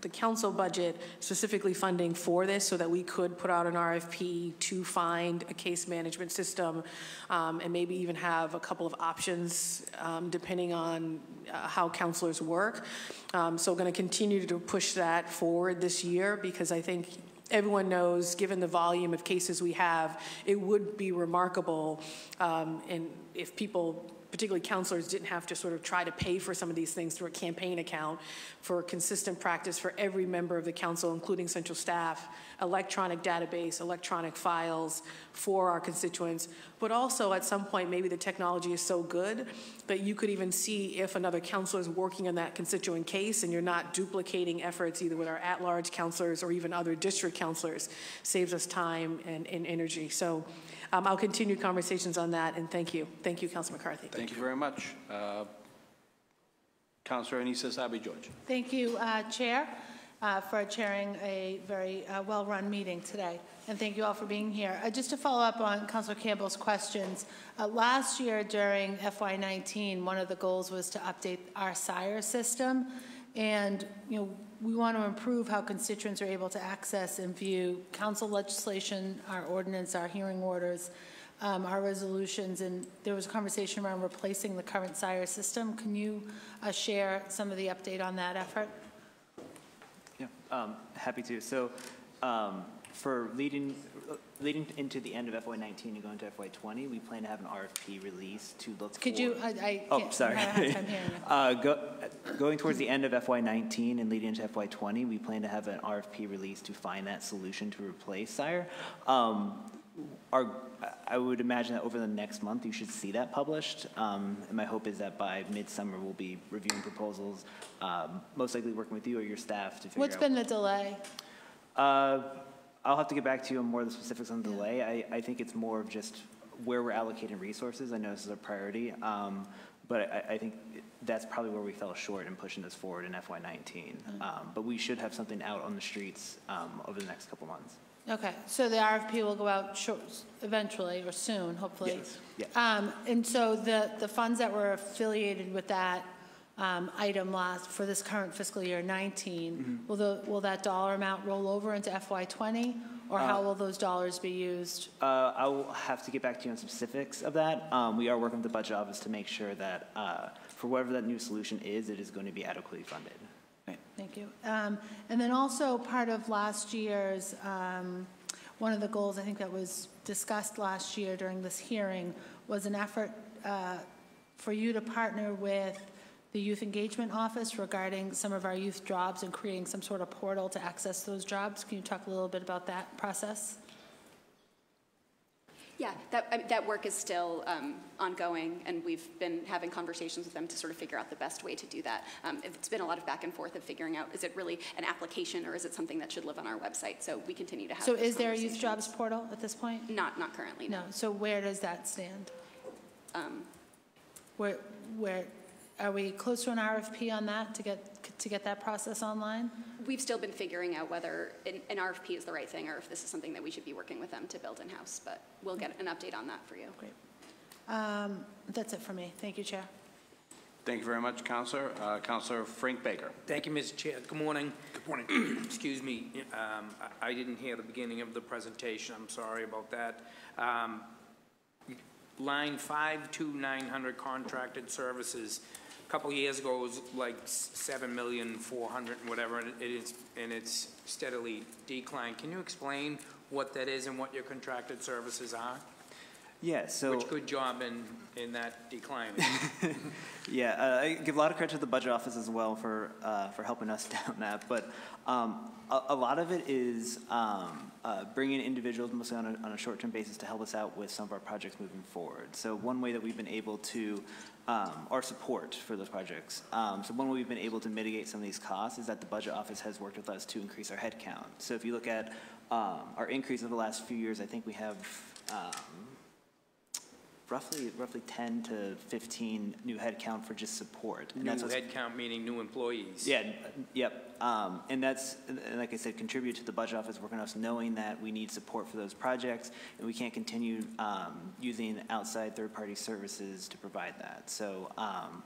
the council budget, specifically funding for this so that we could put out an RFP to find a case management system, and maybe even have a couple of options depending on how counselors work. So going to continue to push that forward this year, because I think everyone knows, given the volume of cases we have, it would be remarkable and if people, particularly counselors, didn't have to sort of try to pay for some of these things through a campaign account, for consistent practice for every member of the council, including central staff, electronic database, electronic files for our constituents. But also at some point, maybe the technology is so good that you could even see if another counselor is working on that constituent case and you're not duplicating efforts either with our at-large counselors or even other district counselors. Saves us time and energy. So I'll continue conversations on that, and thank you. Thank you, Councilor McCarthy. Thank you very much. Councilor Anissa Sabi-George. Thank you, Chair, for chairing a very well-run meeting today. And thank you all for being here. Just to follow up on Councilor Campbell's questions, last year during FY19, one of the goals was to update our SIRE system. And, we want to improve how constituents are able to access and view council legislation, our ordinance, our hearing orders, our resolutions, and there was a conversation around replacing the current SIRE system. Can you share some of the update on that effort? Yeah, happy to. So for leading into the end of FY19 and going to FY20, we plan to have an RFP release to look for... Could you, I oh, can't, sorry. I don't have time hearing you. Going towards the end of FY19 and leading into FY20, we plan to have an RFP release to find that solution to replace SIRE. I would imagine that over the next month you should see that published. And my hope is that by midsummer we'll be reviewing proposals, most likely working with you or your staff to figure What's out... been the delay? I'll have to get back to you on more of the specifics on the delay. I think it's more of just where we're allocating resources. I know this is a priority, but I think that's probably where we fell short in pushing this forward in FY19. But we should have something out on the streets over the next couple months. Okay, so the RFP will go out eventually or soon, hopefully. Yes. Yeah. And so the funds that were affiliated with that item last for this current fiscal year 19, will that dollar amount roll over into FY20, or how will those dollars be used? I will have to get back to you on specifics of that. We are working with the budget office to make sure that for whatever that new solution is, it is going to be adequately funded. Thank you. And then also part of last year's, one of the goals I think that was discussed last year during this hearing was an effort for you to partner with the Youth Engagement Office regarding some of our youth jobs and creating some sort of portal to access those jobs. Can you talk a little bit about that process? Yeah, that work is still ongoing, and we've been having conversations with them to sort of figure out the best way to do that. It's been a lot of back and forth of figuring out, is it really an application or is it something that should live on our website? So we continue to have those is there a youth jobs portal at this point? Not currently, no. No. So where does that stand? Where are we close to an RFP on that to get that process online? We've still been figuring out whether an RFP is the right thing or if this is something that we should be working with them to build in-house, but we'll get an update on that for you. Great. That's it for me. Thank you, Chair. Thank you very much, Councilor. Councilor Frank Baker. Thank you, Mr. Chair. Good morning. Good morning. Excuse me. I didn't hear the beginning of the presentation. I'm sorry about that. Line 52900 contracted services. A couple of years ago, it was like 7,400,000 and whatever, and it's steadily declined. Can you explain what that is and what your contracted services are? Yeah, so... Which good job in that decline. Yeah, I give a lot of credit to the budget office as well for helping us down that, but a lot of it is bringing individuals mostly on a short-term basis to help us out with some of our projects moving forward. So one way that we've been able to, our support for those projects. So one way we've been able to mitigate some of these costs is that the budget office has worked with us to increase our headcount. So if you look at our increase over the last few years, I think we have roughly 10 to 15 new headcount for just support. New headcount meaning new employees. Yeah, yep. And that's, and like I said, contribute to the budget office working on us knowing that we need support for those projects and we can't continue using outside third-party services to provide that. So,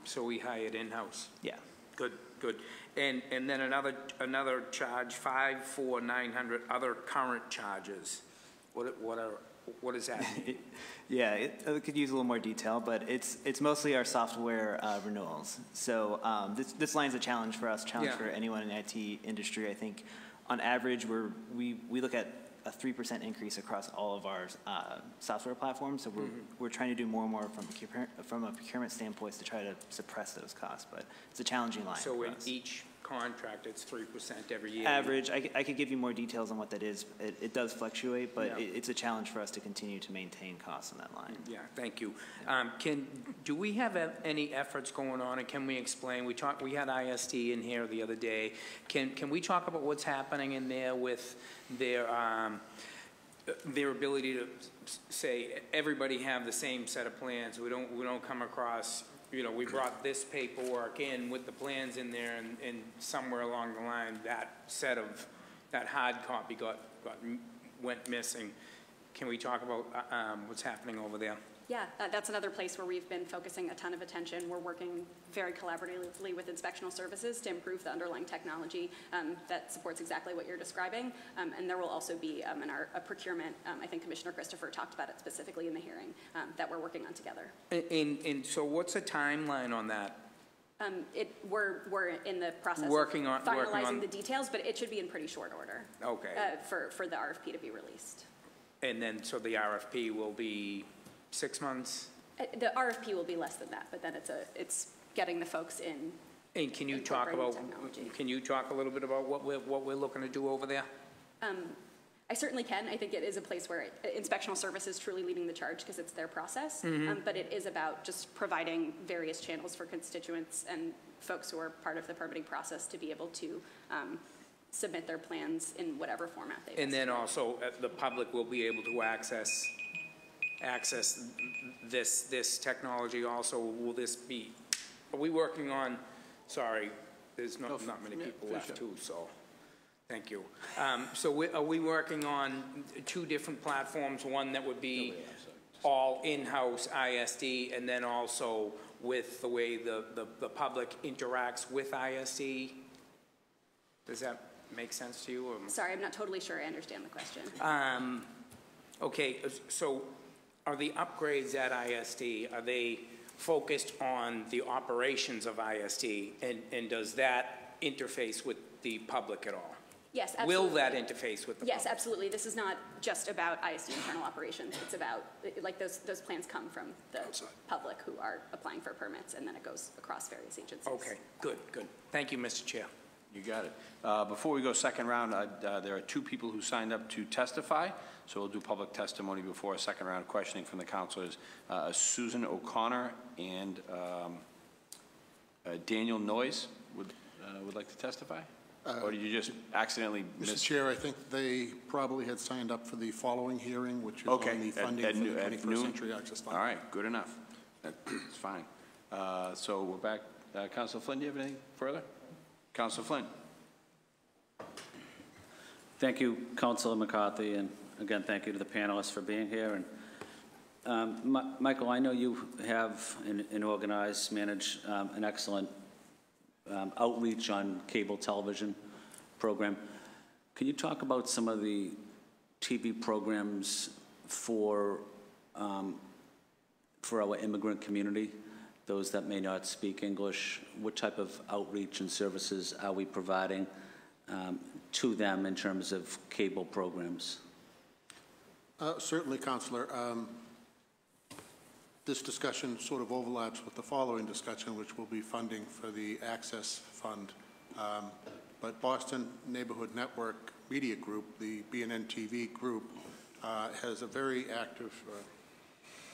so we hired in-house. Yeah. Good. And then another charge, 54900 other current charges. What is that? Yeah, it could use a little more detail, but it's mostly our software renewals. So this line's a challenge for us, for anyone in the IT industry. I think on average we look at a 3% increase across all of our software platforms. So we're trying to do more and more from a procurement standpoint to try to suppress those costs. But it's a challenging line. So for in us. each contract, it's 3% every year. Average. I could give you more details on what that is. It does fluctuate, but it's a challenge for us to continue to maintain costs on that line. Yeah, thank you. Do we have any efforts going on, and can we explain? We had IST in here the other day. Can we talk about what's happening in there with their ability to say everybody have the same set of plans? We don't come across. We brought this paperwork in with the plans in there, and somewhere along the line, that hard copy went missing. Can we talk about what's happening over there? Yeah, that's another place where we've been focusing a ton of attention. We're working very collaboratively with inspectional services to improve the underlying technology that supports exactly what you're describing. And there will also be in our procurement, I think Commissioner Christopher talked about it specifically in the hearing, that we're working on together. And so what's the timeline on that? We're in the process of finalizing the details, but it should be in pretty short order. Okay. For the RFP to be released. And then, so the RFP will be 6 months? The RFP will be less than that, but then it's getting the folks in. And can you talk about, a little bit about what we're looking to do over there? I certainly can. I think it is a place where inspectional service is truly leading the charge because it's their process. But it is about just providing various channels for constituents and folks who are part of the permitting process to be able to submit their plans in whatever format they. And then also the public will be able to access this technology also. Will this be, are we working on, sorry, there's not many people left too, so. Thank you. So are we working on 2 different platforms, one that would be all in-house ISD, and then also with the way the public interacts with ISD? Does that make sense to you? Or? Sorry, I'm not totally sure I understand the question. Okay, so are the upgrades at ISD, are they focused on the operations of ISD, and does that interface with the public at all? Yes, absolutely. Will that interface with the public? Yes, absolutely. This is not just about ISD internal operations. It's about, like, those plans come from the public who are applying for permits, and then it goes across various agencies. Okay, good. Thank you, Mr. Chair. You got it. Before we go second round, there are 2 people who signed up to testify, so we'll do public testimony before a second round of questioning from the councilors. Susan O'Connor and Daniel Noyes would like to testify? Or did you just accidentally miss? Mr. Chair, I think they probably had signed up for the following hearing, which is on the funding for the 21st Century Access Fund. All right, good enough. That's fine. So we're back. Councilor Flynn, do you have anything further? Councilor Flynn. Thank you, Councilor McCarthy, and again, thank you to the panelists for being here. And Michael, I know you have and organize, manage an excellent outreach on cable television program. Can you talk about some of the TV programs for our immigrant community, those that may not speak English? What type of outreach and services are we providing to them in terms of cable programs? Certainly, Councillor. This discussion sort of overlaps with the following discussion, which will be funding for the Access Fund. But Boston Neighborhood Network Media Group, the BNN TV group, has a very active,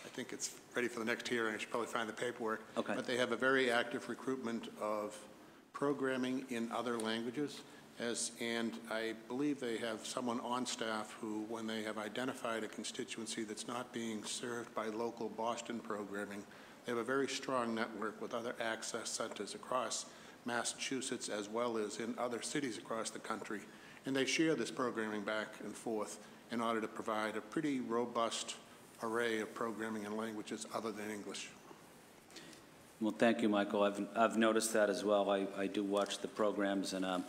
I think it's ready for the next hearing, I should probably find the paperwork, okay. But they have a very active recruitment of programming in other languages. And I believe they have someone on staff who, when they have identified a constituency that's not being served by local Boston programming, they have a very strong network with other access centers across Massachusetts as well as in other cities across the country. And they share this programming back and forth in order to provide a pretty robust array of programming in languages other than English. Well, thank you, Michael. I've noticed that as well. I do watch the programs, and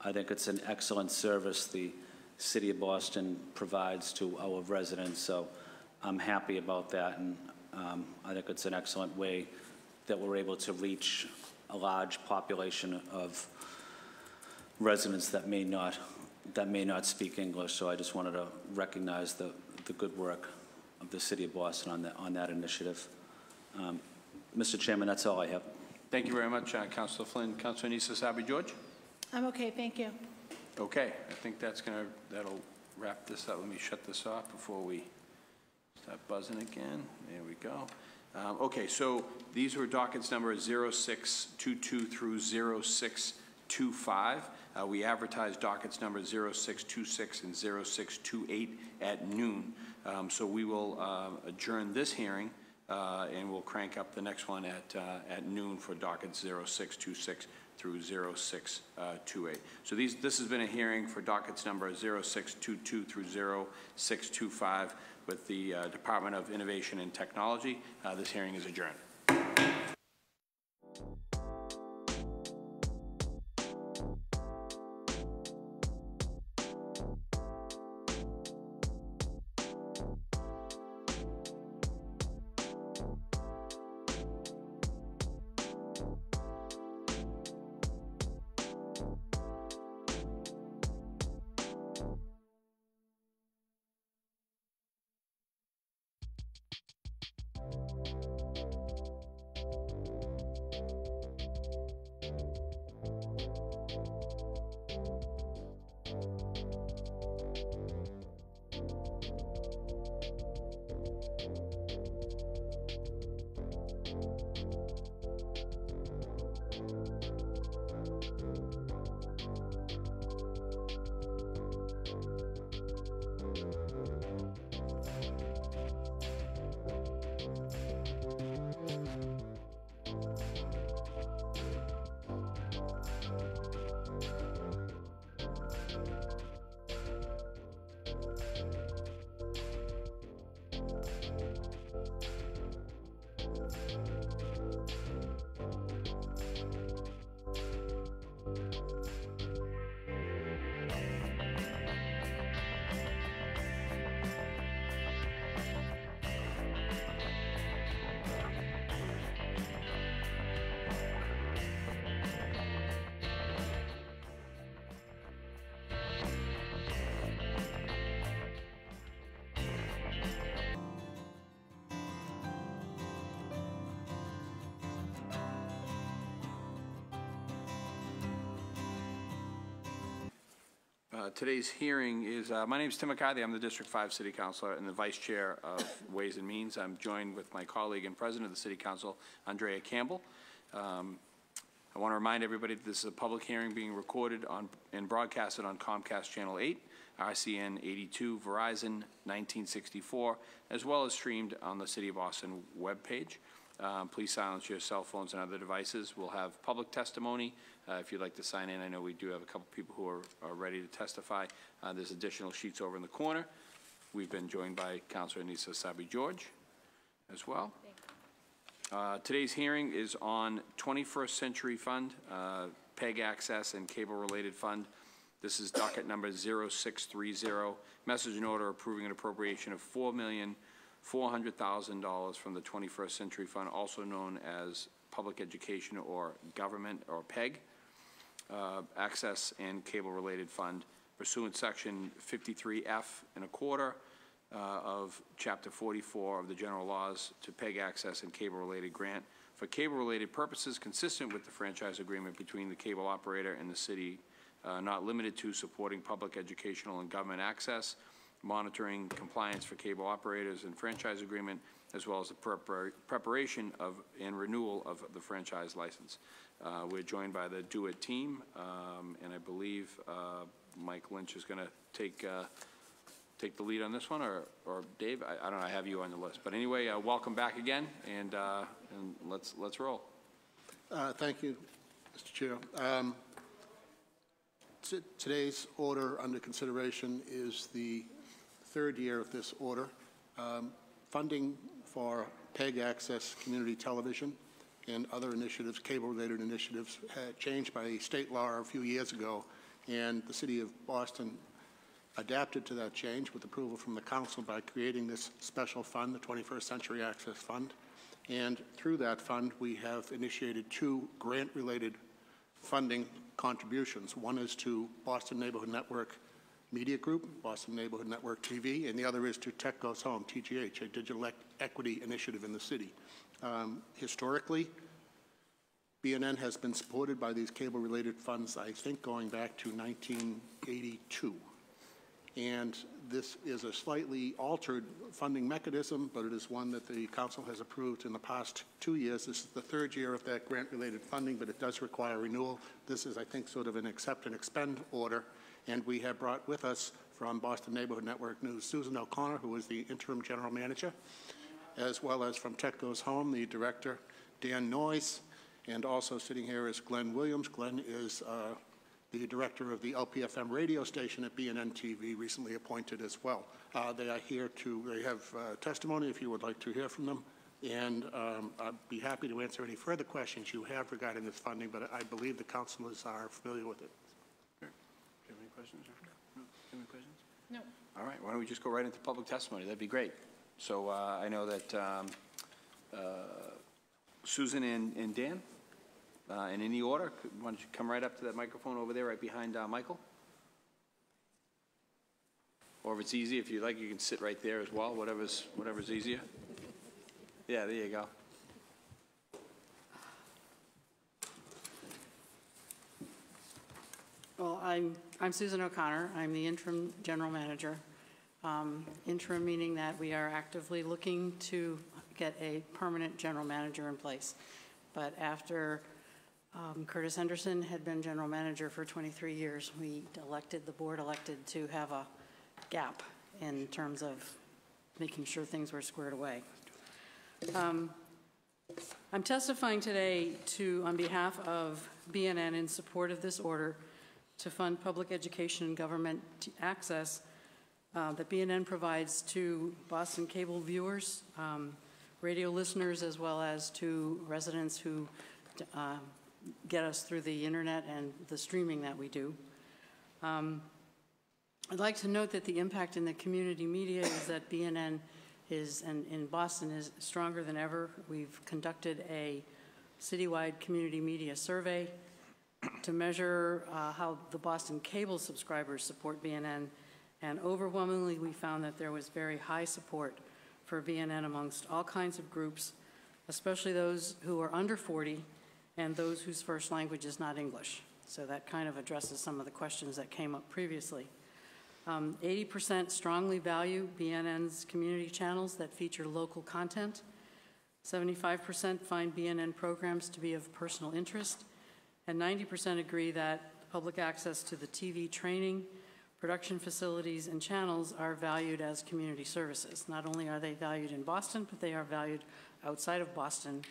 I think it's an excellent service the City of Boston provides to our residents, so I'm happy about that, and I think it's an excellent way that we're able to reach a large population of residents that may not speak English. So I just wanted to recognize the good work of the City of Boston on that initiative. Mr. Chairman, that's all I have. Thank you very much, Councilor Flynn. Councilor Nisa George. I'm okay, thank you. Okay, I think that'll wrap this up. Let me shut this off before we start buzzing again. There we go. Okay, so these were dockets number 0622 through 0625. We advertised dockets number 0626 and 0628 at noon. So we will adjourn this hearing and we'll crank up the next one at noon for dockets 0626 through 0628. So this has been a hearing for dockets number 0622 through 0625 with the Department of Innovation and Technology. This hearing is adjourned. Today's hearing is, my name is Tim McCarthy. I'm the District 5 City Councilor and the Vice Chair of Ways and Means. I'm joined with my colleague and President of the City Council, Andrea Campbell. I want to remind everybody that this is a public hearing being recorded on and broadcasted on Comcast Channel 8, RCN 82, Verizon 1964, as well as streamed on the City of Boston webpage. Please silence your cell phones and other devices. We'll have public testimony. If you'd like to sign in, I know we do have a couple people who are ready to testify. There's additional sheets over in the corner. We've been joined by Councilor Anissa Sabi-George as well. Today's hearing is on 21st Century Fund, PEG Access and Cable-Related Fund. This is docket number 0630. Message and order approving an appropriation of $4,400,000 from the 21st Century Fund, also known as Public Education or Government or PEG, Access and Cable-Related Fund, pursuant Section 53F1/4 of Chapter 44 of the General Laws to PEG Access and Cable-Related Grant for cable-related purposes consistent with the franchise agreement between the cable operator and the city, not limited to supporting public educational and government access, monitoring compliance for cable operators and franchise agreement, as well as the preparation of and renewal of the franchise license. We're joined by the DoIT team, and I believe Mike Lynch is going to take the lead on this one, or Dave, I don't know, I have you on the list. But anyway, welcome back again, and let's roll. Thank you, Mr. Chair. Today's order under consideration is the third year of this order. Funding for PEG Access Community Television and other initiatives, cable-related initiatives, had changed by state law a few years ago, and the City of Boston adapted to that change with approval from the council by creating this special fund, the 21st Century Access Fund. And through that fund, we have initiated two grant-related funding contributions. One is to Boston Neighborhood Network Media Group, Boston Neighborhood Network TV, and the other is to Tech Goes Home, TGH, a digital equity initiative in the city. Historically, BNN has been supported by these cable-related funds, I think, going back to 1982. And this is a slightly altered funding mechanism, but it is one that the council has approved in the past 2 years. This is the third year of that grant-related funding, but it does require renewal. This is, I think, sort of an accept and expend order. And we have brought with us from Boston Neighborhood Network News, Susan O'Connor, who is the interim general manager, as well as from Tech Goes Home, the director, Dan Noyce, and also sitting here is Glenn Williams. Glenn is the director of the LPFM radio station at BNN TV, recently appointed as well. They are here they have testimony if you would like to hear from them. And I'd be happy to answer any further questions you have regarding this funding, but I believe the councilors are familiar with it. Do you have any questions? No? Do you have any questions? No. All right, why don't we just go right into public testimony? That'd be great. So I know that Susan and Dan, in any order, why don't you come right up to that microphone over there, right behind Michael? Or if it's easy, if you like, you can sit right there as well, whatever's easier. Yeah, there you go. Well, I'm Susan O'Connor. I'm the interim general manager. Interim meaning that we are actively looking to get a permanent general manager in place. But after Curtis Henderson had been general manager for 23 years, the board elected to have a gap in terms of making sure things were squared away. I'm testifying today on behalf of BNN in support of this order to fund public education and government access that BNN provides to Boston cable viewers, radio listeners, as well as to residents who get us through the internet and the streaming that we do. I'd like to note that the impact in the community media is that BNN in Boston is stronger than ever. We've conducted a citywide community media survey to measure how the Boston cable subscribers support BNN, and overwhelmingly we found that there was very high support for BNN amongst all kinds of groups, especially those who are under 40 and those whose first language is not English. So that kind of addresses some of the questions that came up previously. 80% strongly value BNN's community channels that feature local content. 75% find BNN programs to be of personal interest. And 90% agree that public access to the TV training, production facilities, and channels are valued as community services. Not only are they valued in Boston, but they are valued outside of Boston.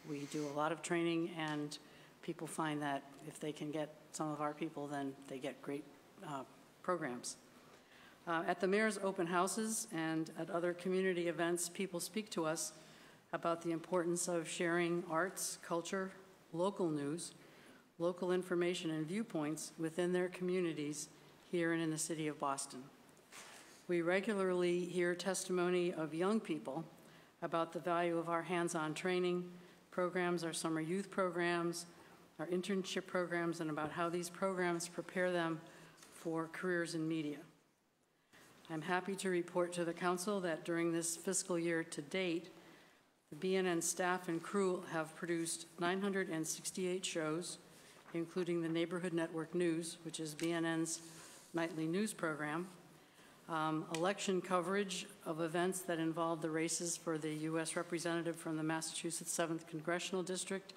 We do a lot of training, and people find that if they can get some of our people, then they get great programs. At the mayor's open houses and at other community events, people speak to us about the importance of sharing arts, culture, local news, local information, and viewpoints within their communities here and in the city of Boston. We regularly hear testimony of young people about the value of our hands-on training programs, our summer youth programs, our internship programs, and about how these programs prepare them for careers in media. I'm happy to report to the council that during this fiscal year to date, the BNN staff and crew have produced 968 shows, including the Neighborhood Network News, which is BNN's nightly news program, election coverage of events that involve the races for the U.S. representative from the Massachusetts 7th Congressional District,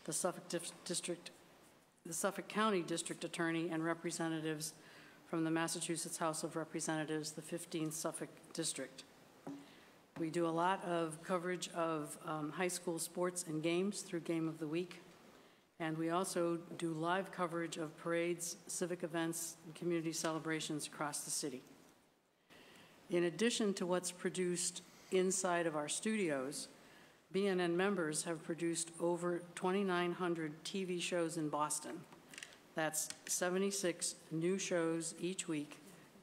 the Suffolk County District Attorney, and representatives from the Massachusetts House of Representatives, the 15th Suffolk District. We do a lot of coverage of high school sports and games through Game of the Week, and we also do live coverage of parades, civic events, and community celebrations across the city. In addition to what's produced inside of our studios, BNN members have produced over 2,900 TV shows in Boston. That's 76 new shows each week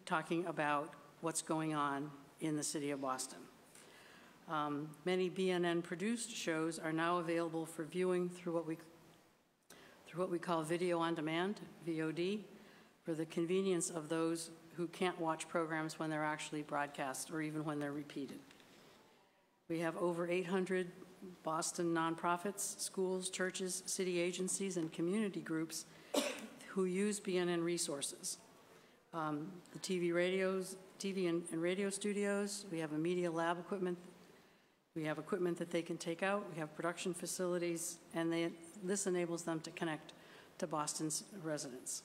talking about what's going on in the city of Boston. Many BNN-produced shows are now available for viewing through what we call video on demand, VOD, for the convenience of those who can't watch programs when they're actually broadcast or even when they're repeated. We have over 800 Boston nonprofits, schools, churches, city agencies, and community groups who use BNN resources. The TV and radio studios, we have a media lab equipment. We have equipment that they can take out. We have production facilities, and this enables them to connect to Boston's residents.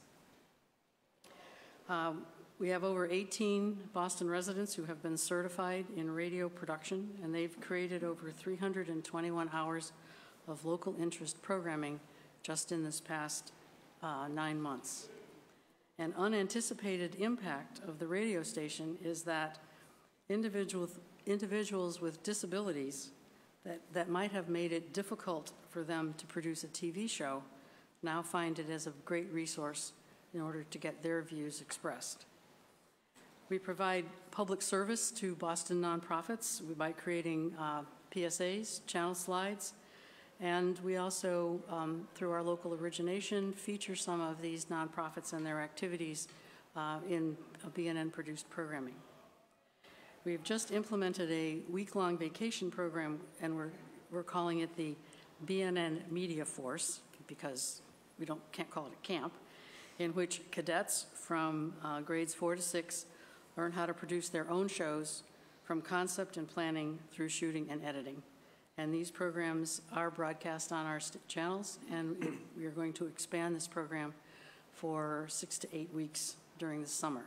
We have over 18 Boston residents who have been certified in radio production, and they've created over 321 hours of local interest programming just in this past 9 months. An unanticipated impact of the radio station is that individuals with disabilities that might have made it difficult for them to produce a TV show now find it as a great resource in order to get their views expressed. We provide public service to Boston nonprofits by creating PSAs, channel slides, and we also, through our local origination, feature some of these nonprofits and their activities in BNN-produced programming. We've just implemented a week-long vacation program, and we're calling it the BNN Media Force, because we can't call it a camp, in which cadets from grades 4 to 6 learn how to produce their own shows from concept and planning through shooting and editing. And these programs are broadcast on our channels, and we are going to expand this program for 6 to 8 weeks during the summer.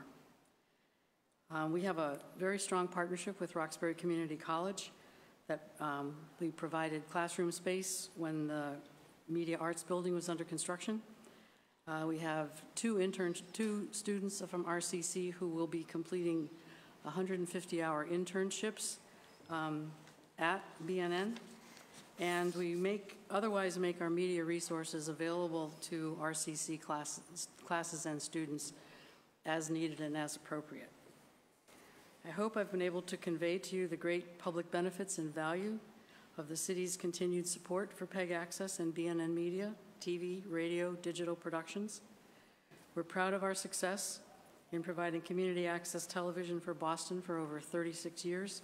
We have a very strong partnership with Roxbury Community College that we provided classroom space when the Media Arts building was under construction. We have two students from RCC who will be completing 150-hour internships at BNN, and we otherwise make our media resources available to RCC classes and students as needed and as appropriate. I hope I've been able to convey to you the great public benefits and value of the city's continued support for PEG Access and BNN Media, TV, radio, digital productions. We're proud of our success in providing community access television for Boston for over 36 years.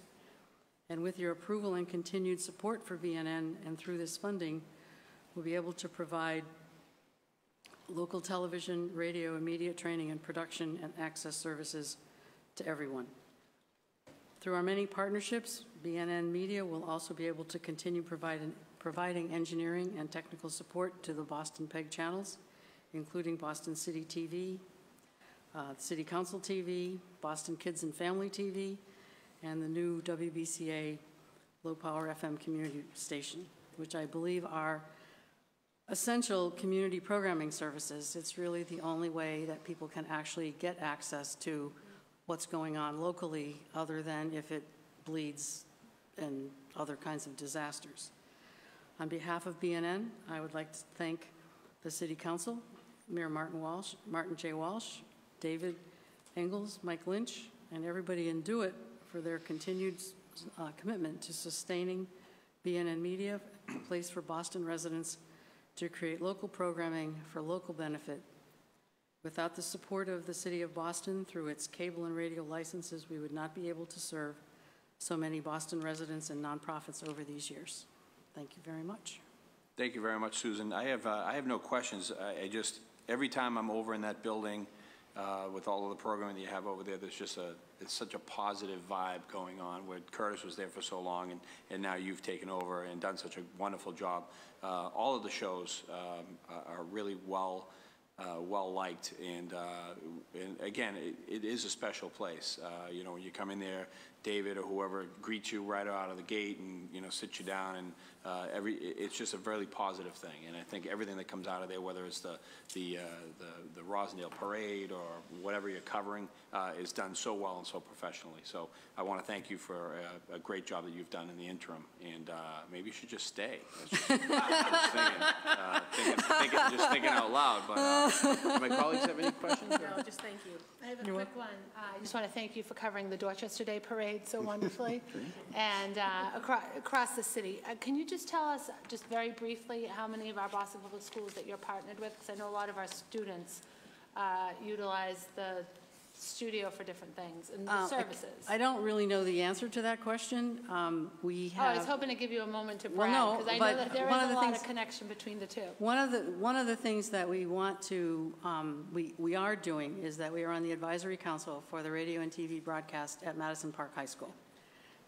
And with your approval and continued support for BNN and through this funding, we'll be able to provide local television, radio, and media training and production and access services to everyone. Through our many partnerships, BNN Media will also be able to continue providing engineering and technical support to the Boston PEG channels, including Boston City TV, City Council TV, Boston Kids and Family TV, and the new WBCA low-power FM community station, which I believe are essential community programming services. It's really the only way that people can actually get access to what's going on locally, other than if it bleeds and other kinds of disasters. On behalf of BNN, I would like to thank the City Council, Mayor Martin J. Walsh, David Engels, Mike Lynch, and everybody in DoIT for their continued commitment to sustaining BNN Media, a place for Boston residents to create local programming for local benefit. Without the support of the City of Boston through its cable and radio licenses, we would not be able to serve so many Boston residents and nonprofits over these years. Thank you very much. Thank you very much, Susan. I have no questions. Every time I'm over in that building with all of the programming that you have over there, it's such a positive vibe going on, where Curtis was there for so long, and now you've taken over and done such a wonderful job. All of the shows are really well liked, and again, it is a special place. You know, when you come in there, David or whoever greets you right out of the gate and, you know, sits you down, and it's just a very positive thing. And I think everything that comes out of there, whether it's the Rosendale Parade or whatever you're covering, is done so well and so professionally. So I want to thank you for a great job that you've done in the interim, and maybe you should just stay. Just thinking out loud. But do my colleagues have any questions? No, just thank you. I have a quick one. I just want to thank you for covering the Dorchester Day Parade so wonderfully, and across the city. Can you just tell us, just very briefly, how many of our Boston Public Schools that you're partnered with? Because I know a lot of our students utilize the studio for different things and the services. I don't really know the answer to that question. We have. I was hoping to give you a moment to brag, because I know that there is a lot of connection between the two. One of the things that we want to we are doing is that we are on the advisory council for the radio and TV broadcast at Madison Park High School,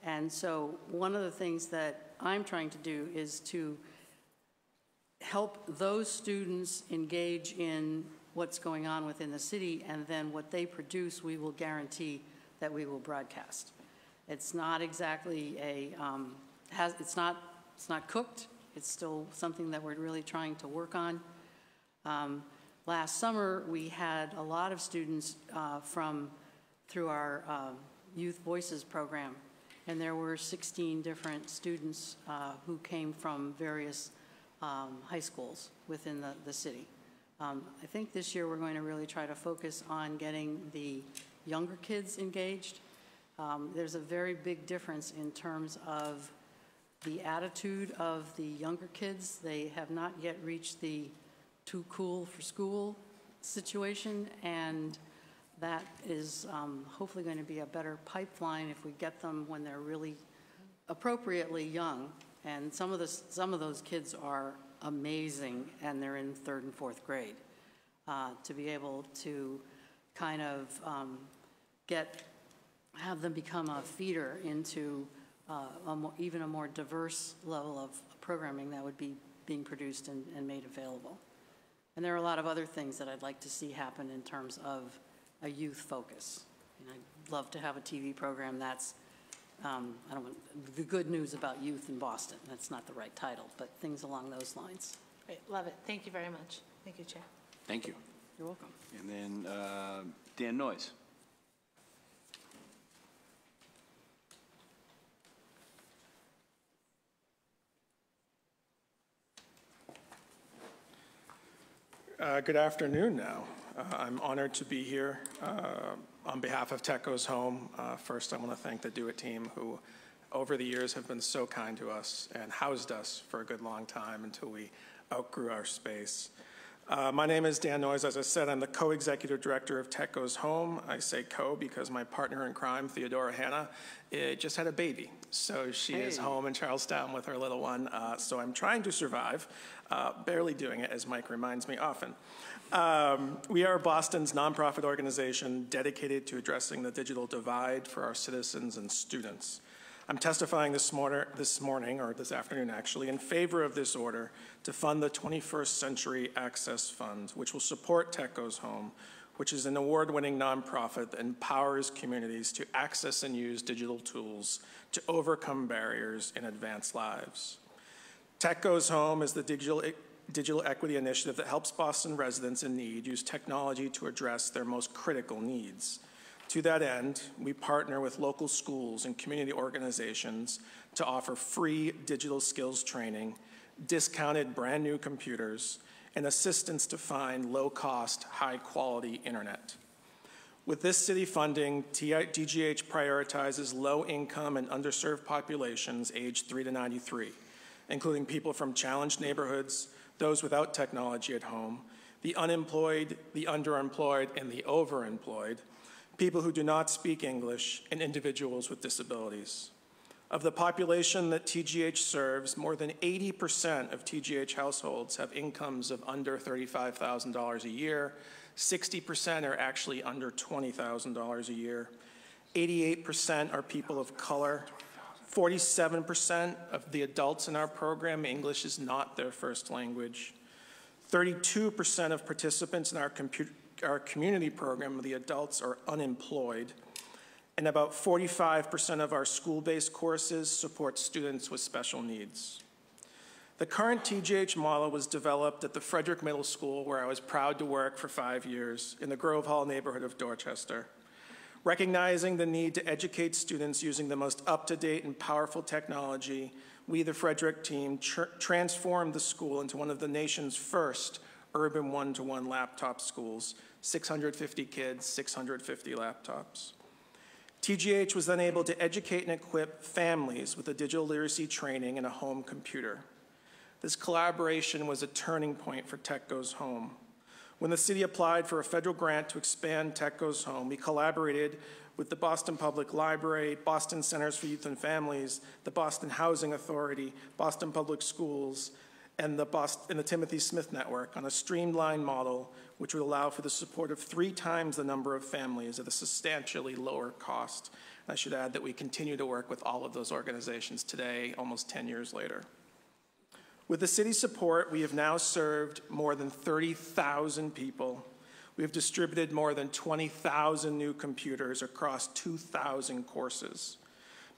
and so one of the things that I'm trying to do is to help those students engage in what's going on within the city, and then what they produce, we will guarantee that we will broadcast. It's not exactly it's not cooked. It's still something that we're really trying to work on. Last summer, we had a lot of students through our Youth Voices program, and there were 16 different students who came from various high schools within the city. I think this year we're going to really try to focus on getting the younger kids engaged. There's a very big difference in terms of the attitude of the younger kids. They have not yet reached the too cool for school situation, and that is hopefully going to be a better pipeline if we get them when they're really appropriately young. And some of those kids are amazing, and they're in 3rd and 4th grade. To be able to kind of have them become a feeder into even a more diverse level of programming that would be being produced and made available. And there are a lot of other things that I'd like to see happen in terms of a youth focus. And I'd love to have a TV program that's, the good news about youth in Boston. That's not the right title, but things along those lines. Great, love it. Thank you very much. Thank you, Chair. Thank you. You're welcome. And then Dan Noyes. Good afternoon now. I'm honored to be here on behalf of Tech Goes Home. First, I want to thank the DoIT team who over the years have been so kind to us and housed us for a good long time until we outgrew our space. My name is Dan Noyes. As I said, I'm the co-executive director of Tech Goes Home. I say co because my partner in crime, Theodora Hanna, just had a baby. So she is home in Charlestown with her little one. So I'm trying to survive, barely doing it, as Mike reminds me often. We are Boston's nonprofit organization dedicated to addressing the digital divide for our citizens and students. I'm testifying this morning, or this afternoon actually, in favor of this order to fund the 21st Century Access Fund, which will support Tech Goes Home, which is an award-winning nonprofit that empowers communities to access and use digital tools to overcome barriers and advance lives. Tech Goes Home is the digital equity initiative that helps Boston residents in need use technology to address their most critical needs. To that end, we partner with local schools and community organizations to offer free digital skills training, discounted brand new computers, and assistance to find low-cost, high-quality internet. With this city funding, DGH prioritizes low-income and underserved populations aged 3 to 93, including people from challenged neighborhoods, those without technology at home, the unemployed, the underemployed, and the overemployed, people who do not speak English, and individuals with disabilities. Of the population that TGH serves, more than 80% of TGH households have incomes of under $35,000 a year. 60% are actually under $20,000 a year. 88% are people of color. 47% of the adults in our program, English is not their first language. 32% of participants in our community program, the adults, are unemployed, and about 45% of our school-based courses support students with special needs. The current TGH model was developed at the Frederick Middle School, where I was proud to work for 5 years, in the Grove Hall neighborhood of Dorchester. Recognizing the need to educate students using the most up-to-date and powerful technology, we, the Frederick team, transformed the school into one of the nation's first urban one-to-one laptop schools, 650 kids, 650 laptops. TGH was then able to educate and equip families with a digital literacy training and a home computer. This collaboration was a turning point for Tech Goes Home. When the city applied for a federal grant to expand Tech Goes Home, we collaborated with the Boston Public Library, Boston Centers for Youth and Families, the Boston Housing Authority, Boston Public Schools, and the Timothy Smith Network on a streamlined model which would allow for the support of 3 times the number of families at a substantially lower cost. And I should add that we continue to work with all of those organizations today, almost 10 years later. With the city's support, we have now served more than 30,000 people We have distributed more than 20,000 new computers across 2,000 courses.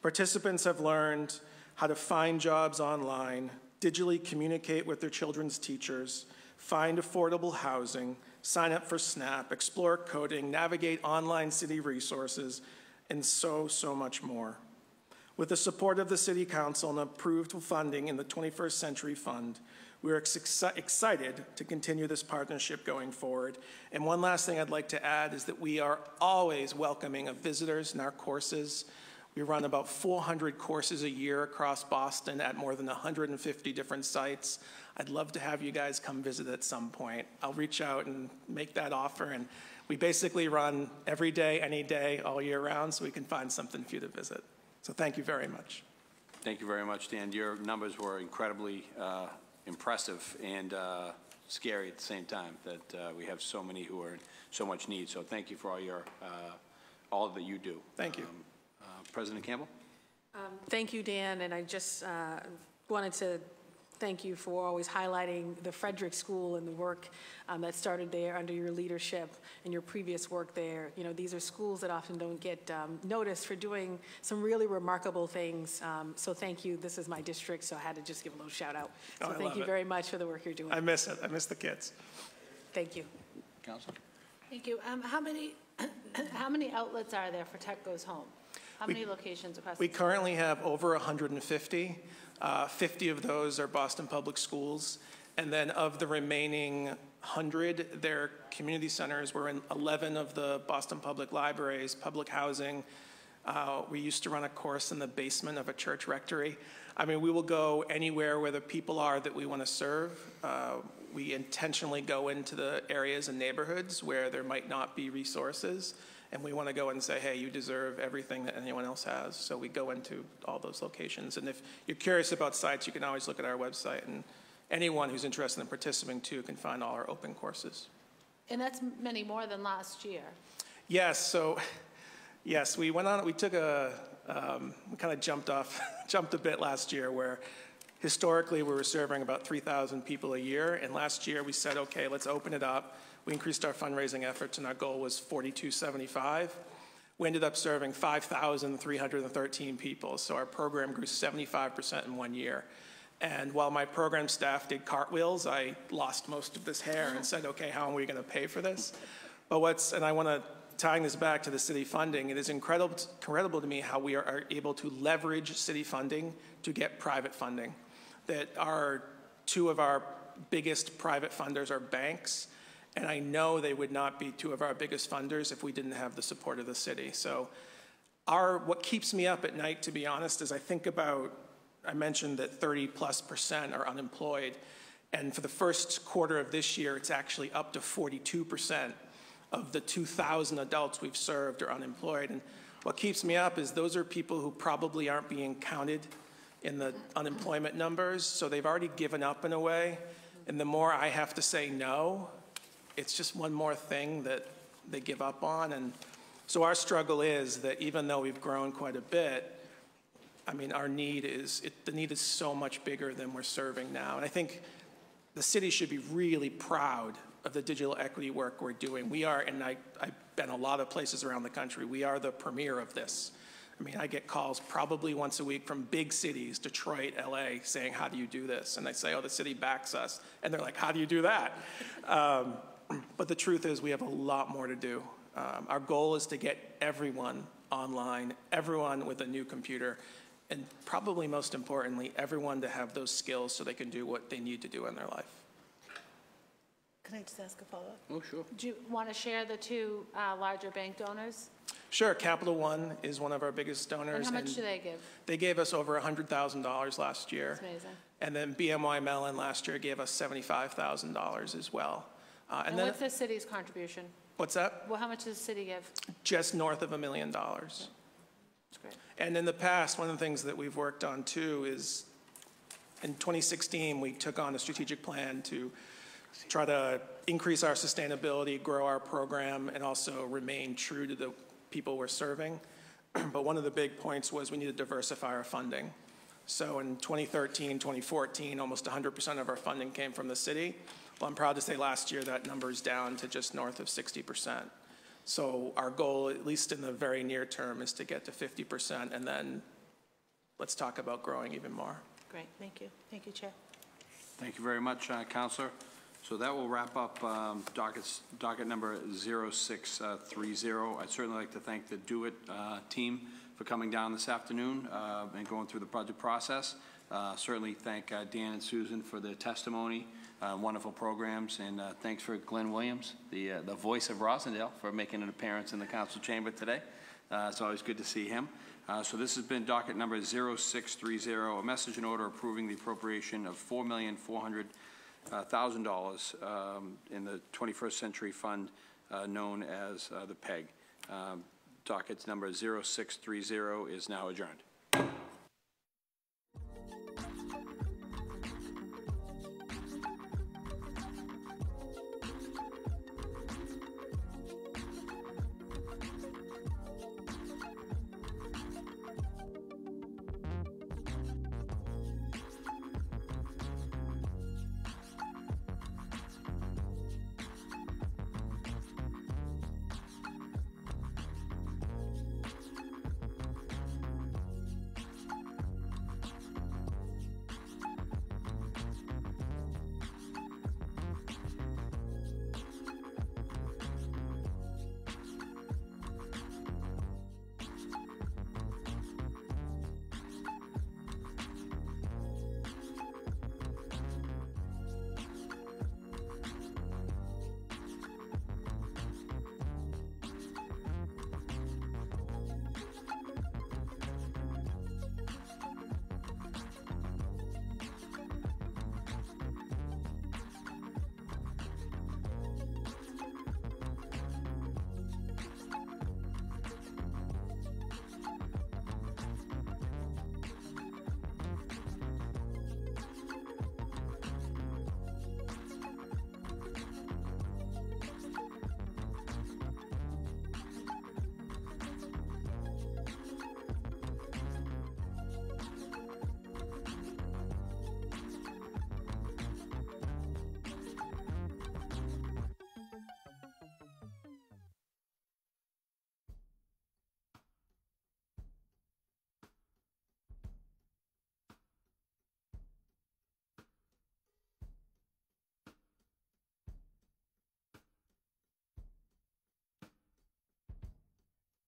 Participants have learned how to find jobs online, digitally communicate with their children's teachers, find affordable housing, sign up for SNAP, explore coding, navigate online city resources, and so much more. With the support of the City Council and approved funding in the 21st Century Fund, we are excited to continue this partnership going forward. And one last thing I'd like to add is that we are always welcoming of visitors in our courses. We run about 400 courses a year across Boston at more than 150 different sites. I'd love to have you guys come visit at some point. I'll reach out and make that offer. And we basically run every day, any day, all year round, so we can find something for you to visit. So thank you very much. Thank you very much, Dan. Your numbers were incredibly impressive and scary at the same time, that we have so many who are in so much need. So thank you for all that you do. Thank you. President Campbell? Thank you, Dan, and I just wanted to thank you for always highlighting the Frederick School and the work that started there under your leadership and your previous work there. You know, these are schools that often don't get noticed for doing some really remarkable things. So thank you. This is my district, so I had to just give a little shout out. So thank you very much for the work you're doing. I miss it. I miss the kids. Thank you. Council? Thank you. How many outlets are there for Tech Goes Home? How many locations across We the currently have over 150. 50 of those are Boston Public Schools. And then of the remaining 100, they're community centers. We're in 11 of the Boston Public Libraries, public housing. We used to run a course in the basement of a church rectory. I mean, we will go anywhere where the people are that we want to serve. We intentionally go into the areas and neighborhoods where there might not be resources. And we want to go and say, hey, you deserve everything that anyone else has. So we go into all those locations. And if you're curious about sites, you can always look at our website. And anyone who's interested in participating, too, can find all our open courses. And that's many more than last year. Yes. So, yes, we went on. We took we kind of jumped a bit last year where historically we were serving about 3,000 people a year. And last year we said, okay, let's open it up. We increased our fundraising efforts, and our goal was 4,275. We ended up serving 5,313 people, so our program grew 75% in 1 year. And while my program staff did cartwheels, I lost most of this hair and said, okay, how are we going to pay for this? But and I want to, tying this back to the city funding, it is incredible to me how we are able to leverage city funding to get private funding. That two of our biggest private funders are banks. And I know they would not be two of our biggest funders if we didn't have the support of the city. So what keeps me up at night, to be honest, is I think about, I mentioned that 30+% are unemployed. And for the first quarter of this year, it's actually up to 42% of the 2,000 adults we've served are unemployed. And what keeps me up is those are people who probably aren't being counted in the unemployment numbers. So they've already given up in a way. And the more I have to say no, it's just one more thing that they give up on. And so our struggle is that even though we've grown quite a bit, I mean, the need is so much bigger than we're serving now. And I think the city should be really proud of the digital equity work we're doing. We are, and I've been a lot of places around the country, we are the premier of this. I mean, I get calls probably once a week from big cities, Detroit, LA, saying, how do you do this? And they say, oh, the city backs us. And they're like, how do you do that? But the truth is we have a lot more to do. Our goal is to get everyone online, everyone with a new computer, and probably most importantly, everyone to have those skills so they can do what they need to do in their life. Can I just ask a follow-up? Oh, sure. Do you want to share the two larger bank donors? Sure. Capital One is one of our biggest donors. And how much do they give? They gave us over $100,000 last year. That's amazing. And then BMY Mellon last year gave us $75,000 as well. And what's the city's contribution? What's that? Well, how much does the city give? Just north of $1 million. That's great. And in the past, one of the things that we've worked on too is in 2016, we took on a strategic plan to try to increase our sustainability, grow our program, and also remain true to the people we're serving. But one of the big points was we need to diversify our funding. So in 2013, 2014, almost 100% of our funding came from the city. Well, I'm proud to say last year that number is down to just north of 60%. So our goal, at least in the very near term, is to get to 50%, and then let's talk about growing even more. Great, thank you. Thank you, Chair. Thank you very much, Counselor. So that will wrap up docket number 0630. I'd certainly like to thank the DoIT team for coming down this afternoon and going through the budget process. Certainly thank Dan and Susan for their testimony, wonderful programs, and thanks for Glenn Williams, the voice of Rosendale, for making an appearance in the council chamber today. It's always good to see him. So this has been docket number 0630, a message in order approving the appropriation of $4,400,000 in the 21st Century Fund known as the PEG. Dockets number 0630 is now adjourned.